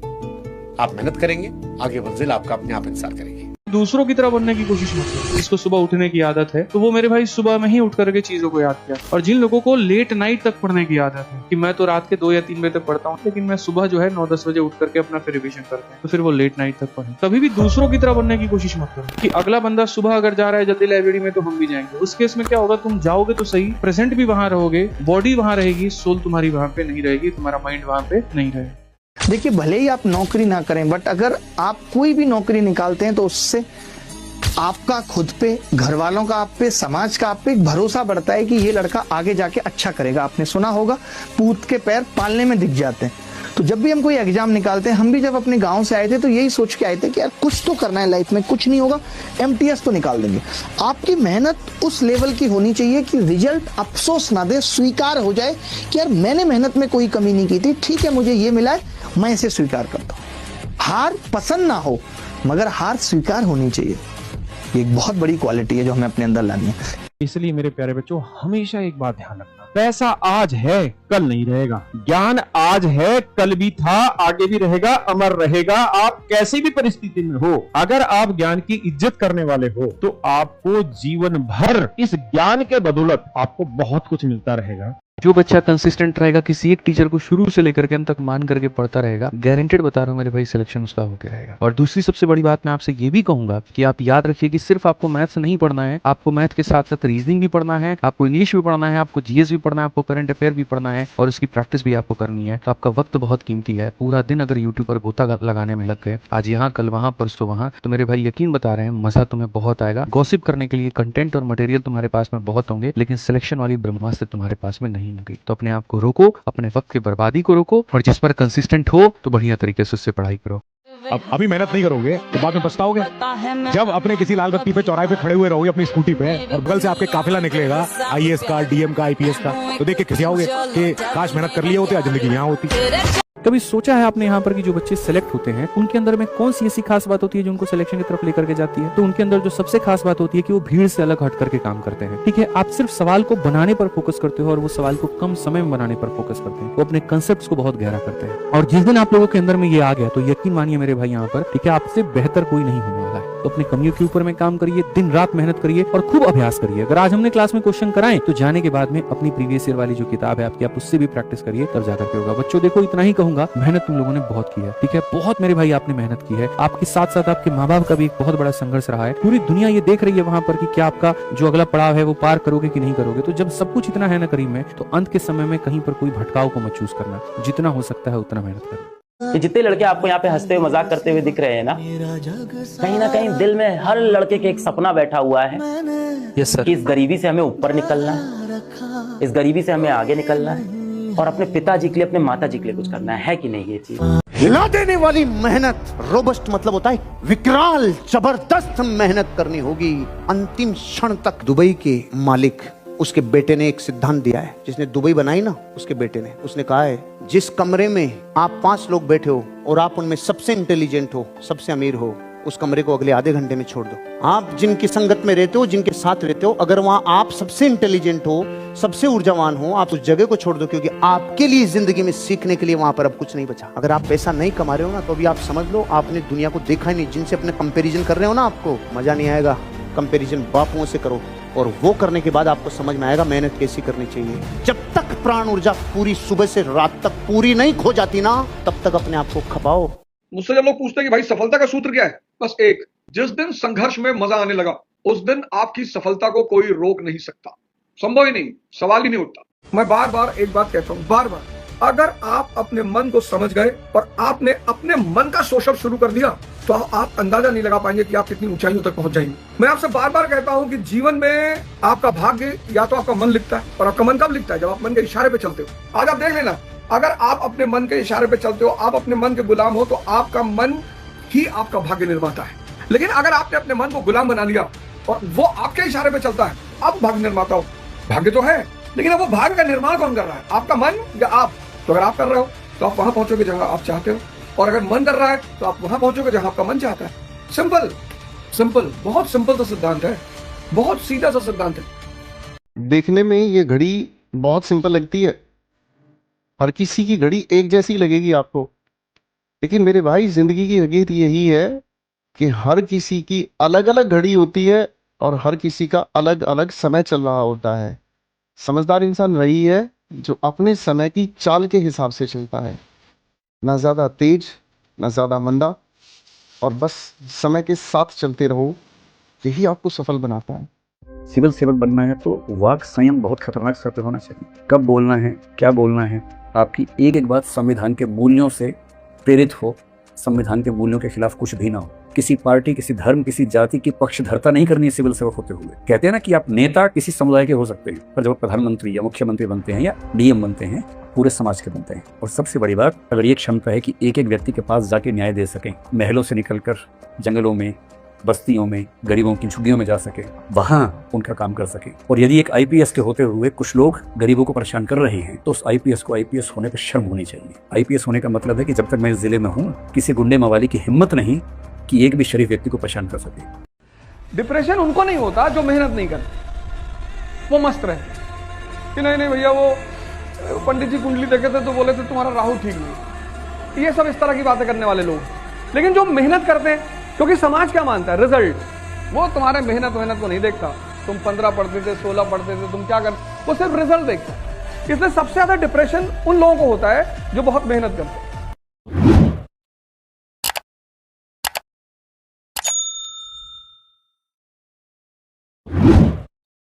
आप मेहनत करेंगे, आगे मंजिल आपका अपने आप इंतजार करेगी। दूसरों की तरह बनने की कोशिश मत करो। जिसको सुबह उठने की आदत है तो वो मेरे भाई सुबह में ही उठ करके चीजों को याद किया। और जिन लोगों को लेट नाइट तक पढ़ने की आदत है कि मैं तो रात के 2 या 3 बजे तक पढ़ता हूँ, लेकिन मैं सुबह जो है 9-10 बजे उठ करके अपना फिर रिविजन करते हैं, तो फिर वो लेट नाइट तक पढ़े। कभी भी दूसरों की तरह बनने की कोशिश मत करो कि अगला बंदा सुबह अगर जा रहा है जल्दी लाइब्रेरी में तो हम भी जाएंगे। उस केस में क्या होगा, तुम जाओगे तो सही, प्रेजेंट भी वहां रहोगे, बॉडी वहां रहेगी, सोल तुम्हारी वहां पे नहीं रहेगी, तुम्हारा माइंड वहां पे नहीं रहेगा। देखिए, भले ही आप नौकरी ना करें, बट अगर आप कोई भी नौकरी निकालते हैं तो उससे आपका खुद पे, घर वालों का आप पे, समाज का आप पे एक भरोसा बढ़ता है कि ये लड़का आगे जाके अच्छा करेगा। आपने सुना होगा, पूत के पैर पालने में दिख जाते हैं। तो जब भी हम कोई एग्जाम निकालते हैं, हम भी जब अपने गांव से आए थे तो यही सोच के आए थे कि यार कुछ तो करना है लाइफ में, कुछ नहीं होगा एमटीएस तो निकाल देंगे। आपकी मेहनत उस लेवल की होनी चाहिए कि रिजल्ट अफसोस ना दे, स्वीकार हो जाए कि यार मैंने मेहनत में कोई कमी नहीं की थी, ठीक है मुझे ये मिला है, मैं इसे स्वीकार करता हूँ। हार पसंद ना हो, मगर हार स्वीकार होनी चाहिए। ये एक बहुत बड़ी क्वालिटी है जो हमें अपने अंदर लानी है। इसलिए मेरे प्यारे बच्चों, हमेशा एक बात ध्यान रखना, पैसा आज है कल नहीं रहेगा, ज्ञान आज है कल भी था आगे भी रहेगा, अमर रहेगा। आप कैसी भी परिस्थिति में हो, अगर आप ज्ञान की इज्जत करने वाले हो तो आपको जीवन भर इस ज्ञान के बदौलत आपको बहुत कुछ मिलता रहेगा। जो बच्चा कंसिस्टेंट रहेगा, किसी एक टीचर को शुरू से लेकर के अंत तक मान करके पढ़ता रहेगा, गारंटेड बता रहा हूँ मेरे भाई, सिलेक्शन उसका होकर रहेगा। और दूसरी सबसे बड़ी बात मैं आपसे ये भी कहूंगा कि आप याद रखिए कि सिर्फ आपको मैथ्स नहीं पढ़ना है, आपको मैथ के साथ साथ रीजनिंग भी पढ़ना है, आपको इंग्लिश भी पढ़ना है, आपको जीएस भी पढ़ना है, आपको करंट अफेयर भी पढ़ना है और उसकी प्रैक्टिस भी आपको करनी है। तो आपका वक्त बहुत कीमती है। पूरा दिन अगर यूट्यूब पर गोता लगाने में लग गए, आज यहाँ कल वहां परसों वहां, तो मेरे भाई यकीन बता रहे हैं मजा तुम्हें बहुत आएगा। गॉसिप करने के लिए कंटेंट और मटेरियल तुम्हारे पास में बहुत होंगे, लेकिन सिलेक्शन वाली ब्रह्मास्त्र तुम्हारे पास में नहीं होगी। तो अपने आप को रोको, अपने वक्त की बर्बादी को रोको और जिस पर कंसिस्टेंट हो तो बढ़िया तरीके से उससे पढ़ाई करो। अब अभी मेहनत नहीं करोगे तो बाद में पछताओगे। जब अपने किसी लाल बत्ती पे चौराहे पे खड़े हुए रहोगे अपनी स्कूटी पे और बगल से आपके काफिला निकलेगा आईएएस का, डीएम का, आईपीएस का, तो देख के खिसियाओगे कि काश मेहनत कर लिए होते, आज जिंदगी यहाँ होती। कभी सोचा है आपने यहाँ पर कि जो बच्चे सेलेक्ट होते हैं उनके अंदर में कौन सी ऐसी खास बात होती है जो उनको सिलेक्शन की तरफ लेकर के जाती है? तो उनके अंदर जो सबसे खास बात होती है कि वो भीड़ से अलग हट करके काम करते हैं। ठीक है, आप सिर्फ सवाल को बनाने पर फोकस करते हो और वो सवाल को कम समय में बनाने पर फोकस करते हैं। वो अपने कंसेप्ट को बहुत गहरा करते हैं और जिस दिन आप लोगों के अंदर में ये आ गया तो यकीन मानिए मेरे भाई यहाँ पर, ठीक है, आपसे बेहतर कोई नहीं होने वाला है। तो अपनी कमियों के ऊपर में काम करिए, दिन रात मेहनत करिए और खूब अभ्यास करिए। अगर आज हमने क्लास में क्वेश्चन कराएं तो जाने के बाद में अपनी प्रीवियस ईयर वाली जो किताब है आपकी, आप उससे भी प्रैक्टिस करिए, तब जाकर के होगा। बच्चों देखो, इतना ही कहूंगा, मेहनत तुम लोगों ने बहुत की है, ठीक है, बहुत मेरे भाई आपने मेहनत की है। आपके साथ साथ आपके माँ बाप का भी एक बहुत बड़ा संघर्ष रहा है। पूरी दुनिया ये देख रही है वहां पर कि क्या आपका जो अगला पड़ाव है वो पार करोगे कि नहीं करोगे। तो जब सब कुछ इतना है ना करीब में, तो अंत के समय में कहीं पर कोई भटकाव को मत चूज करना, जितना हो सकता है उतना मेहनत करना। ये जितने लड़के आपको यहाँ पे हंसते हुए मजाक करते हुए दिख रहे हैं ना कहीं दिल में हर लड़के के एक सपना बैठा हुआ है। Yes sir. कि इस गरीबी से हमें ऊपर निकलना है, इस गरीबी से हमें आगे निकलना है और अपने पिताजी के लिए, अपने माता जी के लिए कुछ करना है कि नहीं? ये चीज हिला देने वाली मेहनत, रोबस्ट मतलब होता है विकराल, जबरदस्त मेहनत करनी होगी अंतिम क्षण तक। दुबई के मालिक, उसके बेटे ने एक सिद्धांत दिया है, जिसने दुबई बनाई ना, उसके बेटे ने, उसने कहा है जिस कमरे में आप 5 लोग बैठे हो और आप उनमें सबसे इंटेलिजेंट हो, सबसे अमीर हो, उस कमरे को अगले आधे घंटे में छोड़ दो। आप जिनकी संगत में रहते हो, जिनके साथ रहते हो, अगर वहां आप सबसे इंटेलिजेंट हो, सबसे ऊर्जावान हो, आप उस जगह को छोड़ दो, क्योंकि आपके लिए जिंदगी में सीखने के लिए वहां पर अब कुछ नहीं बचा। अगर आप पैसा नहीं कमा रहे हो ना, तो अभी आप समझ लो आपने दुनिया को देखा ही नहीं। जिनसे अपने कंपेरिजन कर रहे हो ना, आपको मजा नहीं आएगा। कंपेरिजन बापुओं से करो और वो करने के बाद आपको समझ में आएगा मेहनत कैसी करनी चाहिए। जब तक प्राण ऊर्जा पूरी सुबह से रात तक पूरी नहीं खो जाती ना, तब तक अपने आप को खपाओ। मुझसे जब लोग पूछते हैं कि भाई सफलता का सूत्र क्या है, बस एक, जिस दिन संघर्ष में मजा आने लगा उस दिन आपकी सफलता को कोई रोक नहीं सकता। संभव ही नहीं, सवाल ही नहीं उठता। मैं बार बार एक बात कहता हूं, बार बार, अगर आप अपने मन को समझ गए और आपने अपने मन का शोषण शुरू कर दिया तो आप अंदाजा नहीं लगा पाएंगे कि आप कितनी ऊंचाइयों तक पहुंच जाएंगे। मैं आपसे बार बार कहता हूं कि जीवन में आपका भाग्य या तो आपका मन लिखता है, और आपका मन कब लिखता है? जब आप मन के इशारे पे चलते हो। आज आप देख लेना, अगर आप अपने मन के इशारे पे चलते हो, आप अपने मन के गुलाम हो, तो आपका मन ही आपका भाग्य निर्माता है। लेकिन अगर आपने अपने मन को गुलाम बना लिया और वो आपके इशारे पे चलता है, आप भाग्य निर्माता हो। भाग्य तो है, लेकिन अब वो भाग्य का निर्माण कौन कर रहा है? आपका मन या आप? तो अगर आप कर रहे हो तो आप वहां पहुंचोगे जहां आप चाहते हो, और अगर मन कर रहा है तो आप वहां पहुंचोगे जहां आपका मन चाहता है। सिंपल सिंपल, बहुत सिंपल सा सिद्धांत है, बहुत सीधा सा सिद्धांत है। देखने में ये घड़ी बहुत सिंपल लगती है, हर किसी की घड़ी एक जैसी लगेगी आपको, लेकिन मेरे भाई जिंदगी की हकीकत यही है कि हर किसी की अलग अलग घड़ी होती है और हर किसी का अलग अलग समय चल रहा होता है। समझदार इंसान वही है जो अपने समय की चाल के हिसाब से चलता है, ना ज़्यादा तेज ना ज़्यादा मंदा, और बस समय के साथ चलते रहो, यही आपको सफल बनाता है। सिविल सेवक बनना है तो वाक संयम बहुत खतरनाक स्तर पर होना चाहिए। कब बोलना है, क्या बोलना है, आपकी एक एक बात संविधान के मूल्यों से प्रेरित हो, संविधान के मूल्यों के खिलाफ कुछ भी ना हो। किसी पार्टी, किसी धर्म, किसी जाति की पक्षधरता नहीं करनी है सिविल सेवक होते हुए। कहते हैं ना कि आप नेता किसी समुदाय के हो सकते हैं, पर जब आप प्रधानमंत्री या मुख्यमंत्री बनते हैं या डीएम बनते हैं, पूरे समाज के बनते हैं। और सबसे बड़ी बात, अगर ये क्षमता है कि एक एक व्यक्ति के पास जाके न्याय दे सकें, महलों से निकलकर जंगलों में, बस्तियों में, गरीबों की झुग्गियों में जा सके, वहां उनका काम कर सके। और यदि एक आईपीएस के होते हुए कुछ लोग गरीबों को परेशान कर रहे हैं, तो उस आईपीएस को आईपीएस होने पर शर्म होनी चाहिए। आईपीएस होने का मतलब है कि जब तक मैं इस जिले में हूँ, किसी गुंडे मवाली की हिम्मत नहीं कि एक भी शरीफ व्यक्ति को परेशान कर सके। डिप्रेशन उनको नहीं होता जो मेहनत नहीं करते, वो मस्त रहते। कि नहीं भैया वो पंडित जी कुंडली देखे थे तो बोले थे तुम्हारा राहु ठीक नहीं। ये सब इस तरह की बातें करने वाले लोग। लेकिन जो मेहनत करते हैं, क्योंकि समाज क्या मानता है, रिजल्ट, वो तुम्हारे मेहनत को नहीं देखता। तुम 15 पढ़ते थे, 16 पढ़ते थे, तुम क्या कर, वो सिर्फ रिजल्ट देखता है। इसलिए सबसे ज्यादा डिप्रेशन उन लोगों को होता है जो बहुत मेहनत करते हैं।